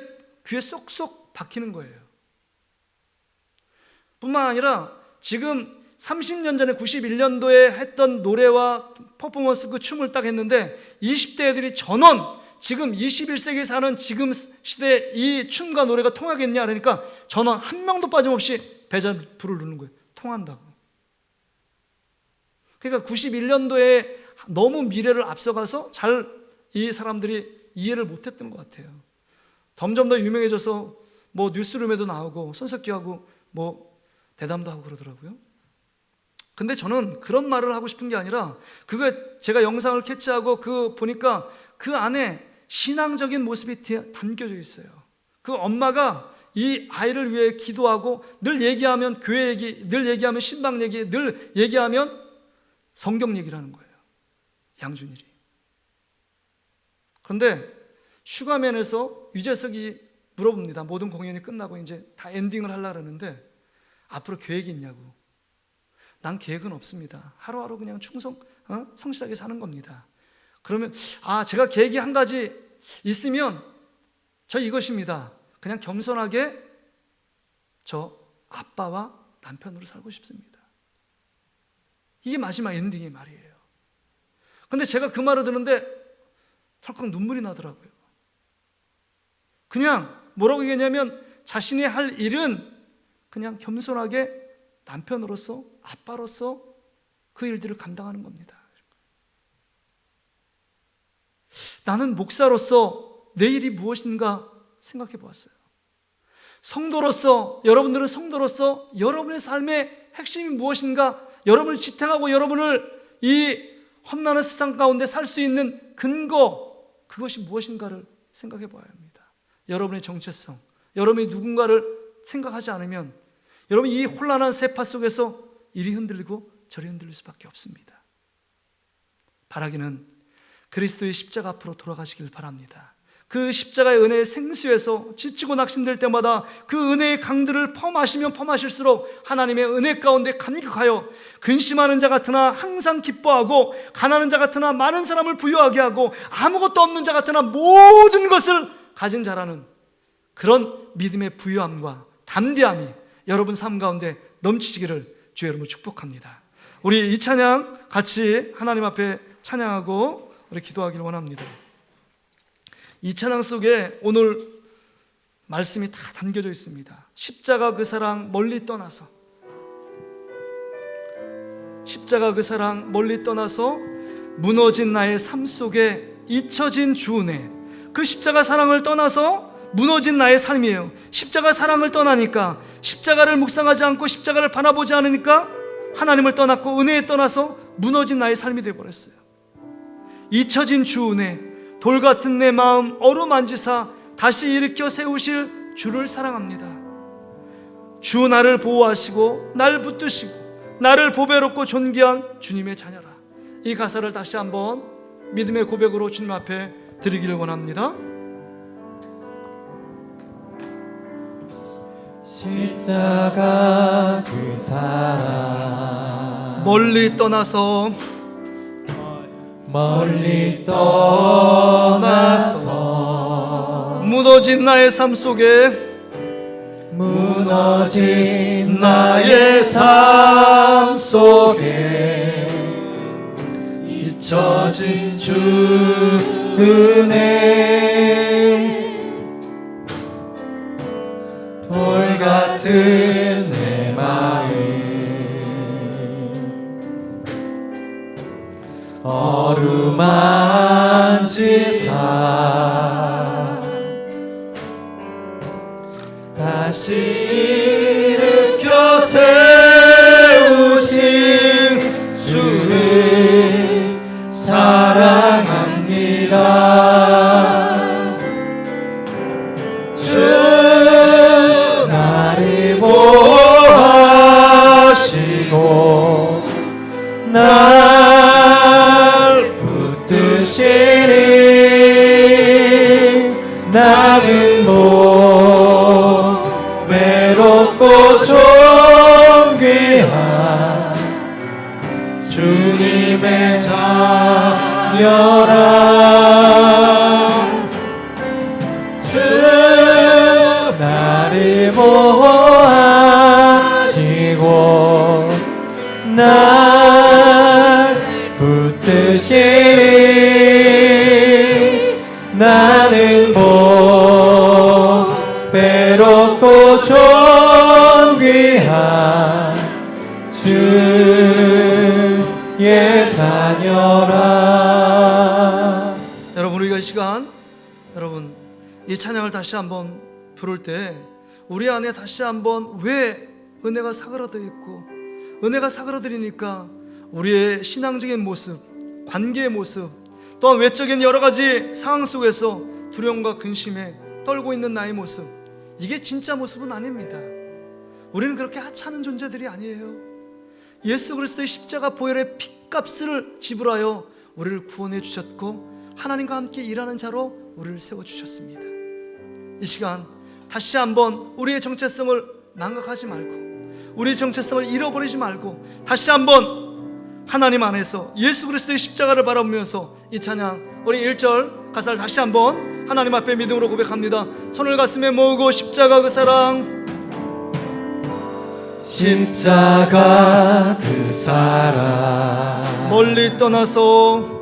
귀에 쏙쏙 박히는 거예요. 뿐만 아니라 지금 30년 전에 91년도에 했던 노래와 퍼포먼스 그 춤을 딱 했는데 20대 애들이 전원 지금 21세기에 사는 지금 시대에 이 춤과 노래가 통하겠냐 그러니까 전원 한 명도 빠짐없이 배자불을 누르는 거예요. 통한다고. 그러니까 91년도에 너무 미래를 앞서가서 잘 이 사람들이 이해를 못했던 것 같아요. 점점 더 유명해져서 뉴스룸에도 나오고 손석희하고 대담도 하고 그러더라고요. 근데 저는 그런 말을 하고 싶은 게 아니라 그거 제가 영상을 캐치하고 보니까 그 안에 신앙적인 모습이 담겨져 있어요. 그 엄마가 이 아이를 위해 기도하고 늘 얘기하면 교회 얘기, 늘 얘기하면 신방 얘기, 늘 얘기하면 성경 얘기를 하는 거예요. 양준일이. 그런데 슈가맨에서 유재석이 물어봅니다. 모든 공연이 끝나고 이제 다 엔딩을 하려고 하는데 앞으로 계획이 있냐고. 난 계획은 없습니다. 하루하루 그냥 성실하게 사는 겁니다. 그러면 제가 계획이 한 가지 있으면 저 이것입니다. 그냥 겸손하게 저 아빠와 남편으로 살고 싶습니다. 이게 마지막 엔딩의 말이에요. 근데 제가 그 말을 듣는데 털컥 눈물이 나더라고요. 그냥 뭐라고 얘기했냐면 자신이 할 일은 그냥 겸손하게 남편으로서 아빠로서 그 일들을 감당하는 겁니다. 나는 목사로서 내 일이 무엇인가 생각해 보았어요. 성도로서, 여러분들은 성도로서 여러분의 삶의 핵심이 무엇인가, 여러분을 지탱하고 여러분을 이 험난한 세상 가운데 살 수 있는 근거, 그것이 무엇인가를 생각해 봐야 합니다. 여러분의 정체성, 여러분이 누군가를 생각하지 않으면 여러분 이 혼란한 세파 속에서 이리 흔들리고 저리 흔들릴 수밖에 없습니다. 바라기는 그리스도의 십자가 앞으로 돌아가시길 바랍니다. 그 십자가의 은혜의 생수에서 지치고 낙심될 때마다 그 은혜의 강들을 퍼마시면 퍼마실수록 하나님의 은혜 가운데 감격하여 근심하는 자 같으나 항상 기뻐하고 가난한 자 같으나 많은 사람을 부유하게 하고 아무것도 없는 자 같으나 모든 것을 가진 자라는 그런 믿음의 부유함과 담대함이 여러분 삶 가운데 넘치시기를 주의 이름으로 축복합니다. 우리 이 찬양 같이 하나님 앞에 찬양하고 우리 기도하기를 원합니다. 이 찬양 속에 오늘 말씀이 다 담겨져 있습니다. 십자가 그 사랑 멀리 떠나서, 십자가 그 사랑 멀리 떠나서 무너진 나의 삶 속에 잊혀진 주 은혜, 그 십자가 사랑을 떠나서 무너진 나의 삶이에요. 십자가 사랑을 떠나니까, 십자가를 묵상하지 않고 십자가를 바라보지 않으니까 하나님을 떠났고 은혜에 떠나서 무너진 나의 삶이 되어버렸어요. 잊혀진 주 은혜, 돌같은 내 마음 어루만지사 다시 일으켜 세우실 주를 사랑합니다. 주 나를 보호하시고 날 붙드시고 나를 보배롭고 존귀한 주님의 자녀라. 이 가사를 다시 한번 믿음의 고백으로 주님 앞에 드리기를 원합니다. 십자가 그 사랑 멀리 떠나서 멀리 떠나서 무너진 나의 삶 속에 무너진 나의 삶 속에 잊혀진 주 은혜 돌 같은 내 마음 어루만지사 다시 일으켜 세우신 주를 사랑합니다. 주 나를 보호하시고 날 붙드시니 나는 외롭고 존귀한 주님의 자녀라. 주 나를 보호하시고 날 붙드시니 나는 외롭고 존귀한 주의 자녀라. 여러분, 우리가 이 시간 이 찬양을 다시 한번 부를 때 우리 안에 다시 한번 왜 은혜가 사그라져 있고, 은혜가 사그라들이니까 우리의 신앙적인 모습, 관계의 모습, 또한 외적인 여러 가지 상황 속에서 두려움과 근심에 떨고 있는 나의 모습, 이게 진짜 모습은 아닙니다. 우리는 그렇게 하찮은 존재들이 아니에요. 예수 그리스도의 십자가 보혈의 핏값을 지불하여 우리를 구원해 주셨고 하나님과 함께 일하는 자로 우리를 세워주셨습니다. 이 시간 다시 한번 우리의 정체성을 망각하지 말고, 우리의 정체성을 잃어버리지 말고 다시 한번 하나님 안에서 예수 그리스도의 십자가를 바라보면서 이 찬양, 우리 1절 가사를 다시 한번 하나님 앞에 믿음으로 고백합니다. 손을 가슴에 모으고 십자가 그 사랑, 십자가 그 사랑 멀리 떠나서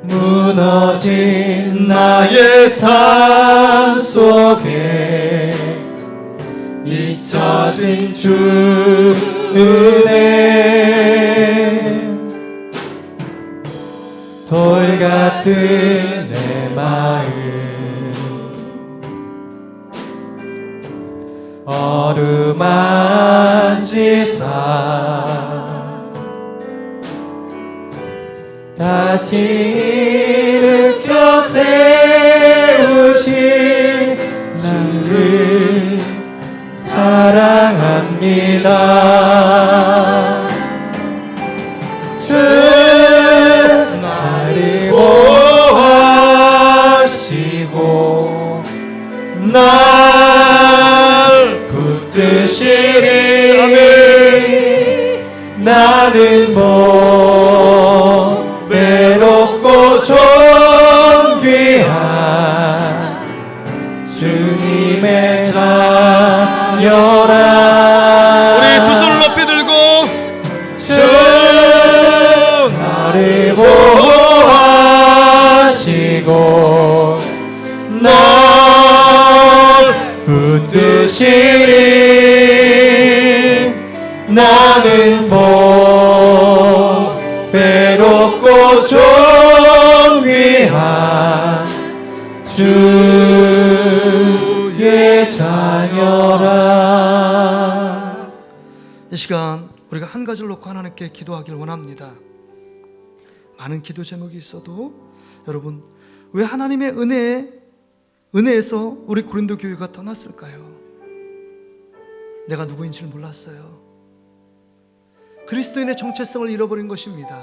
무너진 나의 삶 속에 잊혀진 주 은혜 돌 같은 내 마음 어루만지사 다시 일으켜 세우신 주를 사랑합니다. 주 나를 보호하시고 날 붙드시니 나는 외롭고 존귀한 주님의 자녀라. 우리 두 손을 높이 들고 주 나를 보호하시고 날 붙드시니 나는 외롭고 존귀한 주의 자녀라. 이 시간 우리가 한 가지를 놓고 하나님께 기도하길 원합니다. 많은 기도 제목이 있어도 여러분, 왜 하나님의 은혜에서 우리 고린도 교회가 떠났을까요? 내가 누구인지를 몰랐어요. 그리스도인의 정체성을 잃어버린 것입니다.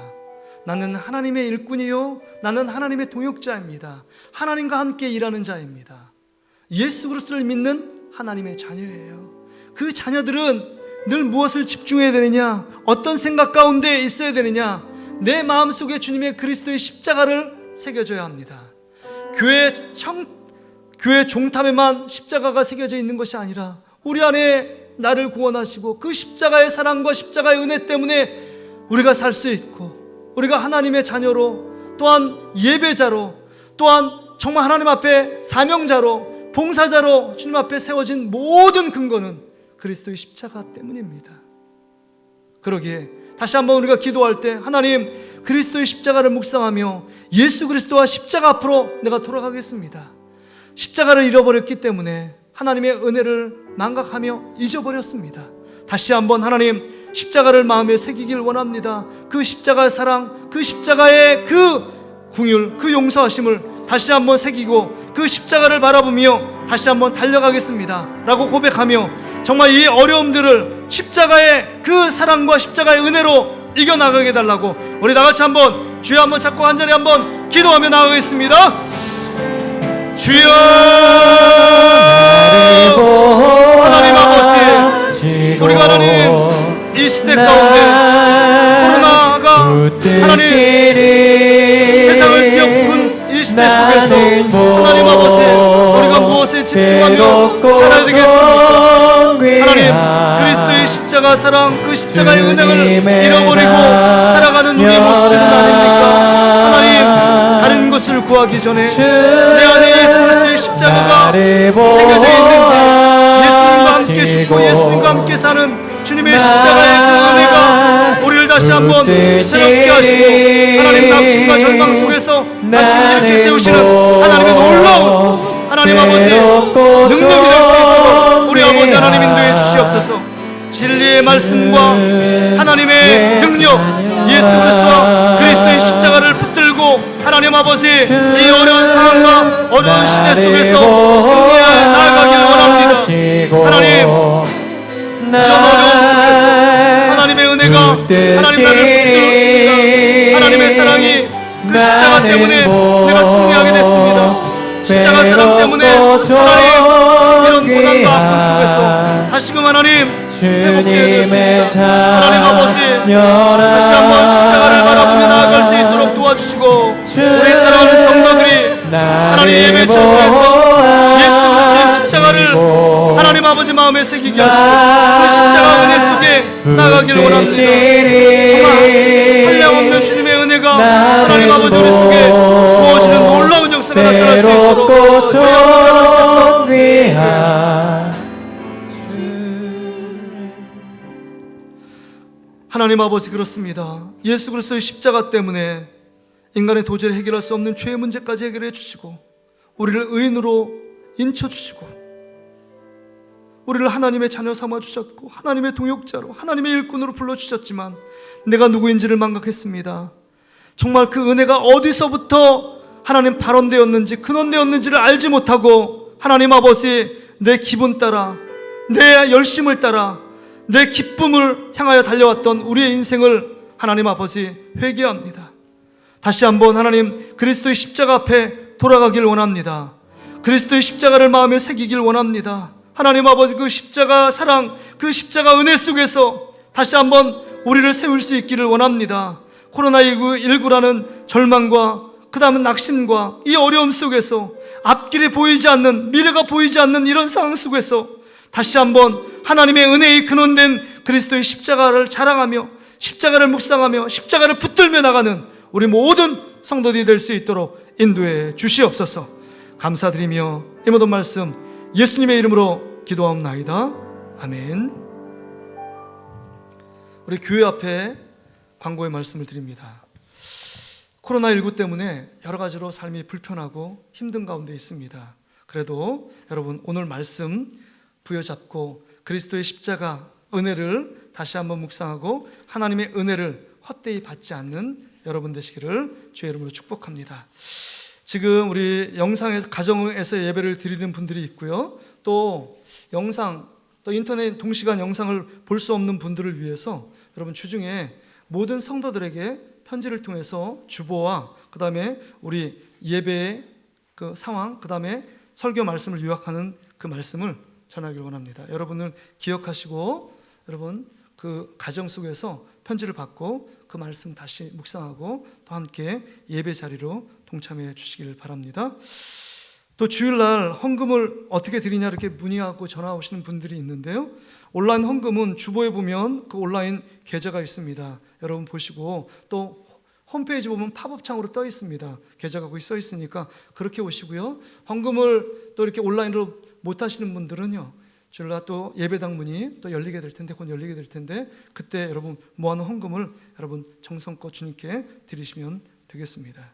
나는 하나님의 일꾼이요, 나는 하나님의 동역자입니다. 하나님과 함께 일하는 자입니다. 예수 그리스도를 믿는 하나님의 자녀예요. 그 자녀들은 늘 무엇을 집중해야 되느냐, 어떤 생각 가운데 있어야 되느냐, 내 마음속에 주님의 그리스도의 십자가를 새겨줘야 합니다. 교회 종탑에만 십자가가 새겨져 있는 것이 아니라 우리 안에 나를 구원하시고 그 십자가의 사랑과 십자가의 은혜 때문에 우리가 살 수 있고, 우리가 하나님의 자녀로, 또한 예배자로, 또한 정말 하나님 앞에 사명자로, 봉사자로 주님 앞에 세워진 모든 근거는 그리스도의 십자가 때문입니다. 그러기에 다시 한번 우리가 기도할 때, 하나님, 그리스도의 십자가를 묵상하며 예수 그리스도와 십자가 앞으로 내가 돌아가겠습니다. 십자가를 잃어버렸기 때문에 하나님의 은혜를 망각하며 잊어버렸습니다. 다시 한번 하나님, 십자가를 마음에 새기길 원합니다. 그 십자가의 사랑, 그 십자가의 그 긍휼, 그 용서하심을 다시 한번 새기고 그 십자가를 바라보며 다시 한번 달려가겠습니다 라고 고백하며, 정말 이 어려움들을 십자가의 그 사랑과 십자가의 은혜로 이겨나가게 해달라고 우리 다같이 한번 주여 한번 잡고 한 자리 한번 기도하며 나가겠습니다. 주여, 하나님 아버지, 우리가 하나님 이 시대 가운데 코로나가 하나님 세상을 뒤엎은 이 시대 속에서 하나님 아버지, 우리가 무엇에 집중하며 살아야 되겠습니까? 하나님, 그리스도의 십자가 사랑, 그 십자가의 은혜를 잃어버리고 살아가는 우리의 모습들은 아닙니까? 하나님, 다른 것을 구하기 전에 내 안에 예수 그리스도의 십자가가 새겨져 있는지, 예수님과 함께 죽고 예수님과 함께 사는 주님의 십자가의 그 은혜가 우리를 다시 한번 새롭게 하시고, 하나님 낙심과 절망 속에서 다시 이렇게 세우시는 하나님의 놀라운 하나님 아버지 능력이 될 수 있도록 우리 아버지 하나님 인도해 주시옵소서. 진리의 말씀과 하나님의 능력, 예수 그리스도와 그리스도의 십자가를 붙들고 하나님 아버지 이 어려운 상황과 어려운 시대 속에서 승리해 나아가길 원합니다. 하나님, 이런 어려움 속에서 하나님의 은혜가 하나님 나를 붙들었습니다. 하나님의 사랑이 그 십자가 때문에 내가 승리하게 됐습니다. 십자가 사랑 때문에 하나님 이런 고난과 아픔 속에서 다시금 하나님 회복되게 되었습니다. 하나님 아버지, 다시 한번 십자가를 바라보며 나아갈 수 있도록 도와주시고, 우리 사랑하는 성도들이 하나님 예배 처소에서 예수 그리스도의 십자가를 하나님 아버지 마음에 새기게 하시고 그 십자가 은혜 속에 나가길 원합니다. 정말 한량없는 주님의 은혜가 하나님 아버지 우리 속에 부어지는 놀라운 역사가 나타날 수 있도록 하나님 아버지, 그렇습니다. 예수 그리스도의 십자가 때문에 인간의 도저히 해결할 수 없는 죄의 문제까지 해결해 주시고, 우리를 의인으로 인쳐 주시고, 우리를 하나님의 자녀 삼아 주셨고, 하나님의 동역자로, 하나님의 일꾼으로 불러 주셨지만 내가 누구인지를 망각했습니다. 정말 그 은혜가 어디서부터 하나님 발원되었는지 근원되었는지를 알지 못하고, 하나님 아버지 내 기분 따라, 내 열심을 따라, 내 기쁨을 향하여 달려왔던 우리의 인생을 하나님 아버지 회개합니다. 다시 한번 하나님 그리스도의 십자가 앞에 돌아가길 원합니다. 그리스도의 십자가를 마음에 새기길 원합니다. 하나님 아버지, 그 십자가 사랑, 그 십자가 은혜 속에서 다시 한번 우리를 세울 수 있기를 원합니다. 코로나19라는 절망과 그 다음은 낙심과 이 어려움 속에서 앞길이 보이지 않는, 미래가 보이지 않는 이런 상황 속에서 다시 한번 하나님의 은혜의 근원된 그리스도의 십자가를 자랑하며 십자가를 묵상하며 십자가를 붙들며 나가는 우리 모든 성도들이 될 수 있도록 인도해 주시옵소서. 감사드리며 이 모든 말씀 예수님의 이름으로 기도하옵나이다. 아멘. 우리 교회 앞에 광고의 말씀을 드립니다. 코로나19 때문에 여러 가지로 삶이 불편하고 힘든 가운데 있습니다. 그래도 여러분 오늘 말씀 부여잡고 그리스도의 십자가 은혜를 다시 한번 묵상하고 하나님의 은혜를 헛되이 받지 않는 여러분 되시기를 주의 이름으로 축복합니다. 지금 우리 영상에서 가정에서 예배를 드리는 분들이 있고요. 또 영상, 또 인터넷 동시간 영상을 볼 수 없는 분들을 위해서 여러분 주중에 모든 성도들에게 편지를 통해서 주보와 그 다음에 우리 예배의 그 상황, 그 다음에 설교 말씀을 요약하는 그 말씀을 전하기를 원합니다. 여러분을 기억하시고 여러분 그 가정 속에서 편지를 받고 그 말씀 다시 묵상하고 또 함께 예배 자리로 동참해 주시길 바랍니다. 또 주일날 헌금을 어떻게 드리냐 이렇게 문의하고 전화 오시는 분들이 있는데요. 온라인 헌금은 주보에 보면 그 온라인 계좌가 있습니다. 여러분 보시고 또 홈페이지 보면 팝업 창으로 떠 있습니다. 계좌가 거기 써 있으니까 그렇게 오시고요. 헌금을 또 이렇게 온라인으로 못 하시는 분들은요. 주일날 또 예배당 문이 또 열리게 될 텐데 곧 열리게 될 텐데 그때 여러분 모아놓은 헌금을 여러분 정성껏 주님께 드리시면 되겠습니다.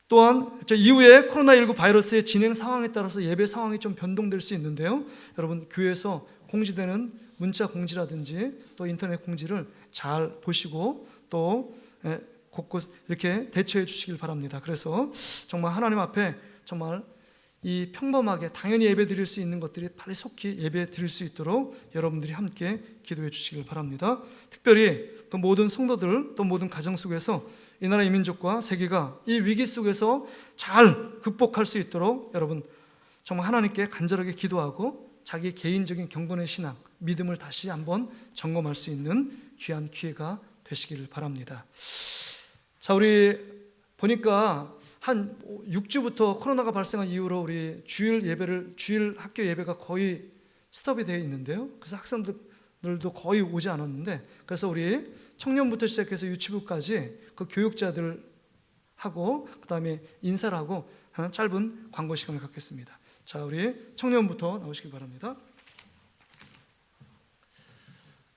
또한 이후에 코로나19 바이러스의 진행 상황에 따라서 예배 상황이 좀 변동될 수 있는데요. 여러분 교회에서 공지되는 문자 공지라든지 또 인터넷 공지를 잘 보시고 또 곳곳 이렇게 대처해 주시길 바랍니다. 그래서 정말 하나님 앞에 정말 이 평범하게 당연히 예배 드릴 수 있는 것들이 빨리 속히 예배 드릴 수 있도록 여러분들이 함께 기도해 주시길 바랍니다. 특별히 그 모든 성도들 또 모든 가정 속에서 이 나라 이 민족과 세계가 이 위기 속에서 잘 극복할 수 있도록 여러분 정말 하나님께 간절하게 기도하고 자기 개인적인 경건의 신앙, 믿음을 다시 한번 점검할 수 있는 귀한 기회가 되시길 바랍니다. 자, 우리 보니까 한 6주부터 코로나가 발생한 이후로 우리 주일 학교 예배가 거의 스톱이 되어 있는데요. 그래서 학생들도 거의 오지 않았는데 그래서 우리 청년부터 시작해서 유치부까지 그 교육자들하고 그 다음에 인사를 하고 짧은 광고 시간을 갖겠습니다. 자, 우리 청년부터 나오시기 바랍니다.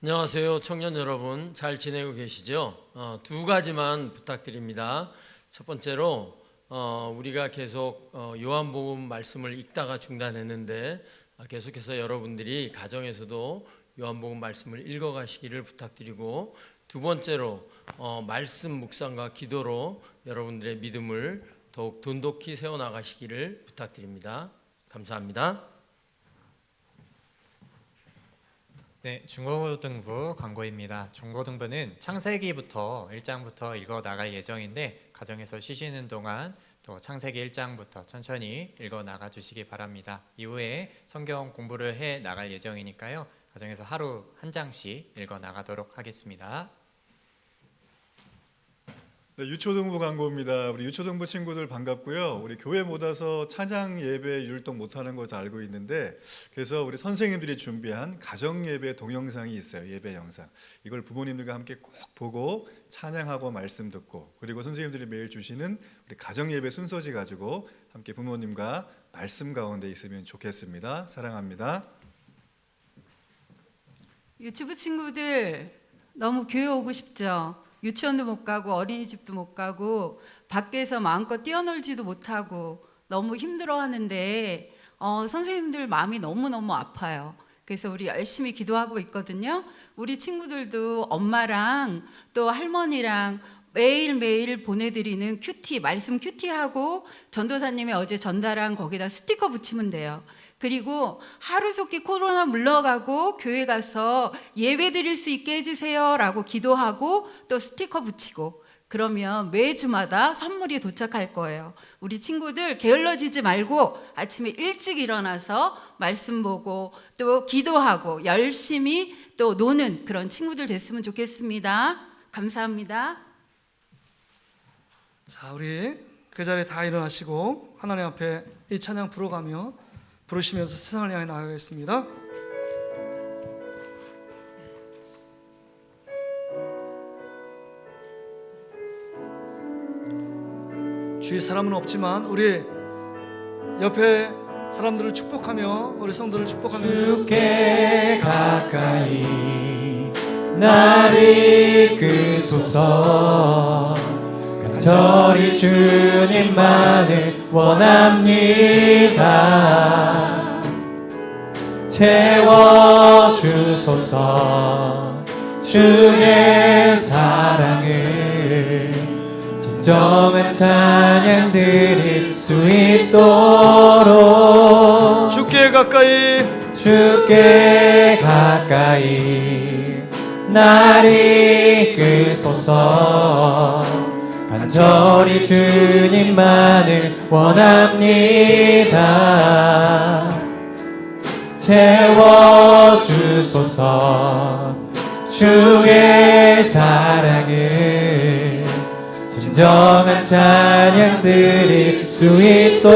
안녕하세요, 청년 여러분. 잘 지내고 계시죠? 두 가지만 부탁드립니다. 첫 번째로 우리가 계속 요한복음 말씀을 읽다가 중단했는데 계속해서 여러분들이 가정에서도 요한복음 말씀을 읽어가시기를 부탁드리고 두 번째로 말씀 묵상과 기도로 여러분들의 믿음을 더욱 돈독히 세워나가시기를 부탁드립니다. 감사합니다. 네, 중고등부 광고입니다. 중고등부는 창세기부터 1장부터 읽어 나갈 예정인데 가정에서 쉬시는 동안 또 창세기 1장부터 천천히 읽어 나가 주시기 바랍니다. 이후에 성경 공부를 해 나갈 예정이니까요. 가정에서 하루 한 장씩 읽어 나가도록 하겠습니다. 네, 유초등부 광고입니다. 우리 유초등부 친구들 반갑고요. 우리 교회 못 와서 찬양 예배 율동 못하는 거 잘 알고 있는데 그래서 우리 선생님들이 준비한 가정 예배 동영상이 있어요. 예배 영상. 이걸 부모님들과 함께 꼭 보고 찬양하고 말씀 듣고 그리고 선생님들이 매일 주시는 우리 가정 예배 순서지 가지고 함께 부모님과 말씀 가운데 있으면 좋겠습니다. 사랑합니다. 유튜브 친구들 너무 교회 오고 싶죠? 유치원도 못 가고 어린이집도 못 가고 밖에서 마음껏 뛰어놀지도 못하고 너무 힘들어하는데 선생님들 마음이 너무너무 아파요. 그래서 우리 열심히 기도하고 있거든요. 우리 친구들도 엄마랑 또 할머니랑 매일매일 보내드리는 큐티, 말씀 큐티하고 전도사님이 어제 전달한 거기다 스티커 붙이면 돼요. 그리고 하루속히 코로나 물러가고 교회 가서 예배 드릴 수 있게 해주세요 라고 기도하고 또 스티커 붙이고 그러면 매주마다 선물이 도착할 거예요. 우리 친구들 게을러지지 말고 아침에 일찍 일어나서 말씀 보고 또 기도하고 열심히 또 노는 그런 친구들 됐으면 좋겠습니다. 감사합니다. 자, 우리 그 자리에 다 일어나시고 하나님 앞에 이 찬양 부르시면서 세상을 향해 나아가겠습니다. 주위 사람은 없지만 우리 옆에 사람들을 축복하며 우리 성도를 축복하면서 주께 가까이 나를 이끄소서 간절히 주님만을 원합니다. 채워주소서 주의 사랑을 진정한 찬양 드릴 수 있도록 주께 가까이 날 이끄소서 간절히 주님만을 원합니다. 채워주소서. 주의 사랑을 진정한 찬양 드릴 수 있도록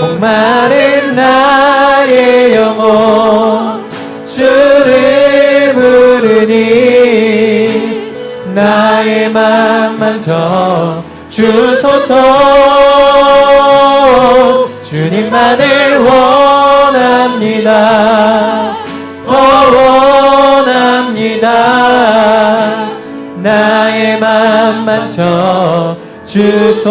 목마른 나의 영혼 주를 부르니 나의 맘 만져 주소서. 주님만을 원합니다. 원합니다. 나의 맘 만져 주소서.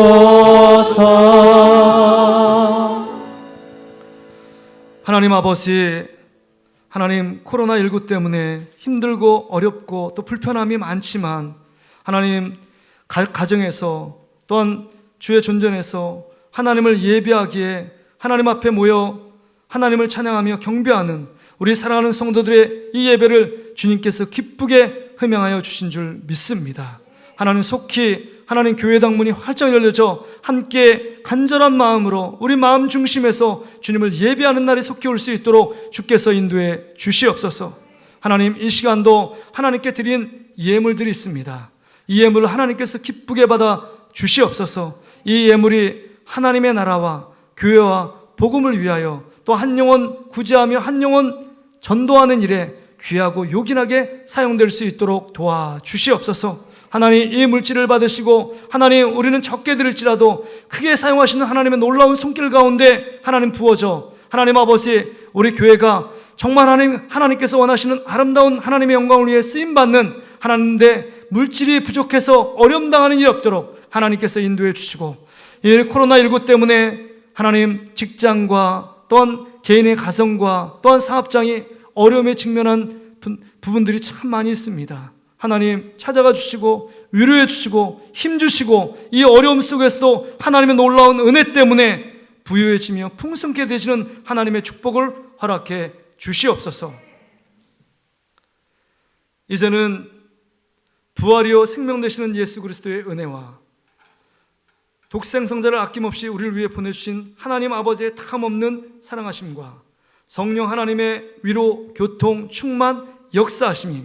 하나님 아버지, 하나님 코로나19 때문에 힘들고 어렵고 또 불편함이 많지만 하나님 가정에서 또한 주의 존전에서 하나님을 예배하기에 하나님 앞에 모여 하나님을 찬양하며 경배하는 우리 사랑하는 성도들의 이 예배를 주님께서 기쁘게 흠양하여 주신 줄 믿습니다. 하나님 속히 하나님 교회당 문이 활짝 열려져 함께 간절한 마음으로 우리 마음 중심에서 주님을 예배하는 날이 속히 올 수 있도록 주께서 인도해 주시옵소서. 하나님 이 시간도 하나님께 드린 예물들이 있습니다. 이 예물을 하나님께서 기쁘게 받아 주시옵소서. 이 예물이 하나님의 나라와 교회와 복음을 위하여 또 한 영혼 구제하며 한 영혼 전도하는 일에 귀하고 요긴하게 사용될 수 있도록 도와주시옵소서. 하나님 이 물질을 받으시고 하나님 우리는 적게 드릴지라도 크게 사용하시는 하나님의 놀라운 손길 가운데 하나님 부어져 하나님 아버지 우리 교회가 정말 하나님께서 원하시는 아름다운 하나님의 영광을 위해 쓰임받는 하나님인데 물질이 부족해서 어려움 당하는 일이 없도록 하나님께서 인도해 주시고 이 코로나19 때문에 하나님 직장과 또한 개인의 가정과 또한 사업장이 어려움에 직면한 부분들이 참 많이 있습니다. 하나님 찾아가 주시고 위로해 주시고 힘 주시고 이 어려움 속에서도 하나님의 놀라운 은혜 때문에 부유해지며 풍성케 되시는 하나님의 축복을 허락해 주시옵소서. 이제는 부활이요 생명 되시는 예수 그리스도의 은혜와 독생성자를 아낌없이 우리를 위해 보내주신 하나님 아버지의 탐없는 사랑하심과 성령 하나님의 위로, 교통, 충만, 역사하심이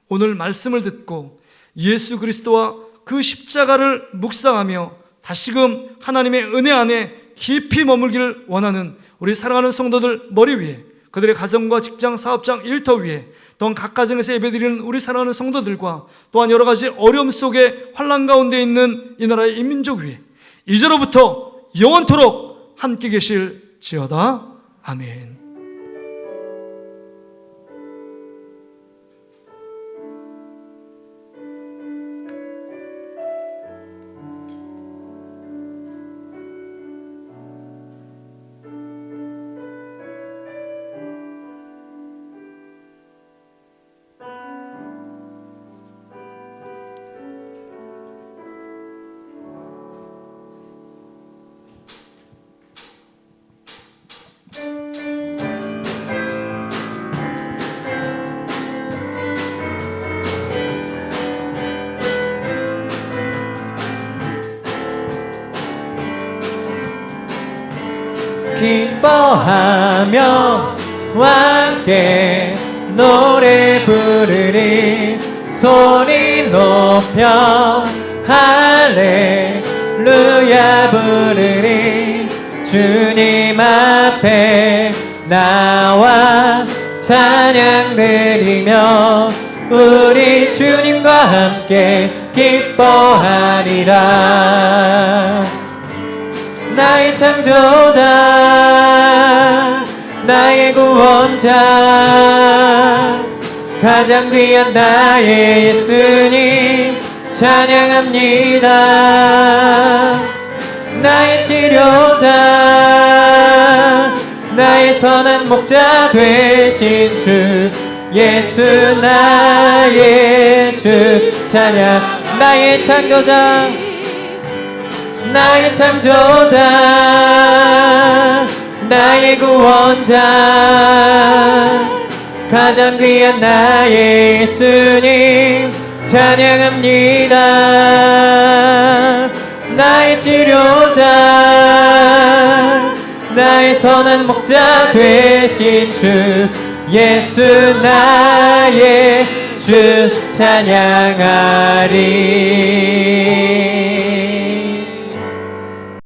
오늘 말씀을 듣고 예수 그리스도와 그 십자가를 묵상하며 다시금 하나님의 은혜 안에 깊이 머물기를 원하는 우리 사랑하는 성도들 머리 위에 그들의 가정과 직장, 사업장, 일터 위에 또한 각 가정에서 예배드리는 우리 사랑하는 성도들과 또한 여러 가지 어려움 속에 환난 가운데 있는 이 나라의 인민족 위에 이제로부터 영원토록 함께 계실지어다. 아멘. 기뻐하며 함께 노래 부르리 소리 높여 할렐루야 부르리 주님 앞에 나와 찬양 드리며 우리 주님과 함께 기뻐하리라. 나의 창조자 나의 구원자 가장 귀한 나의 예수님 찬양합니다. 나의 치료자 나의 선한 목자 되신 주 예수 나의 주 찬양. 나의 창조자 나의 창조자 나의 구원자 가장 귀한 나의 예수님 찬양합니다. 나의 치료자 나의 선한 목자 되신 주 예수 나의 주 찬양하리.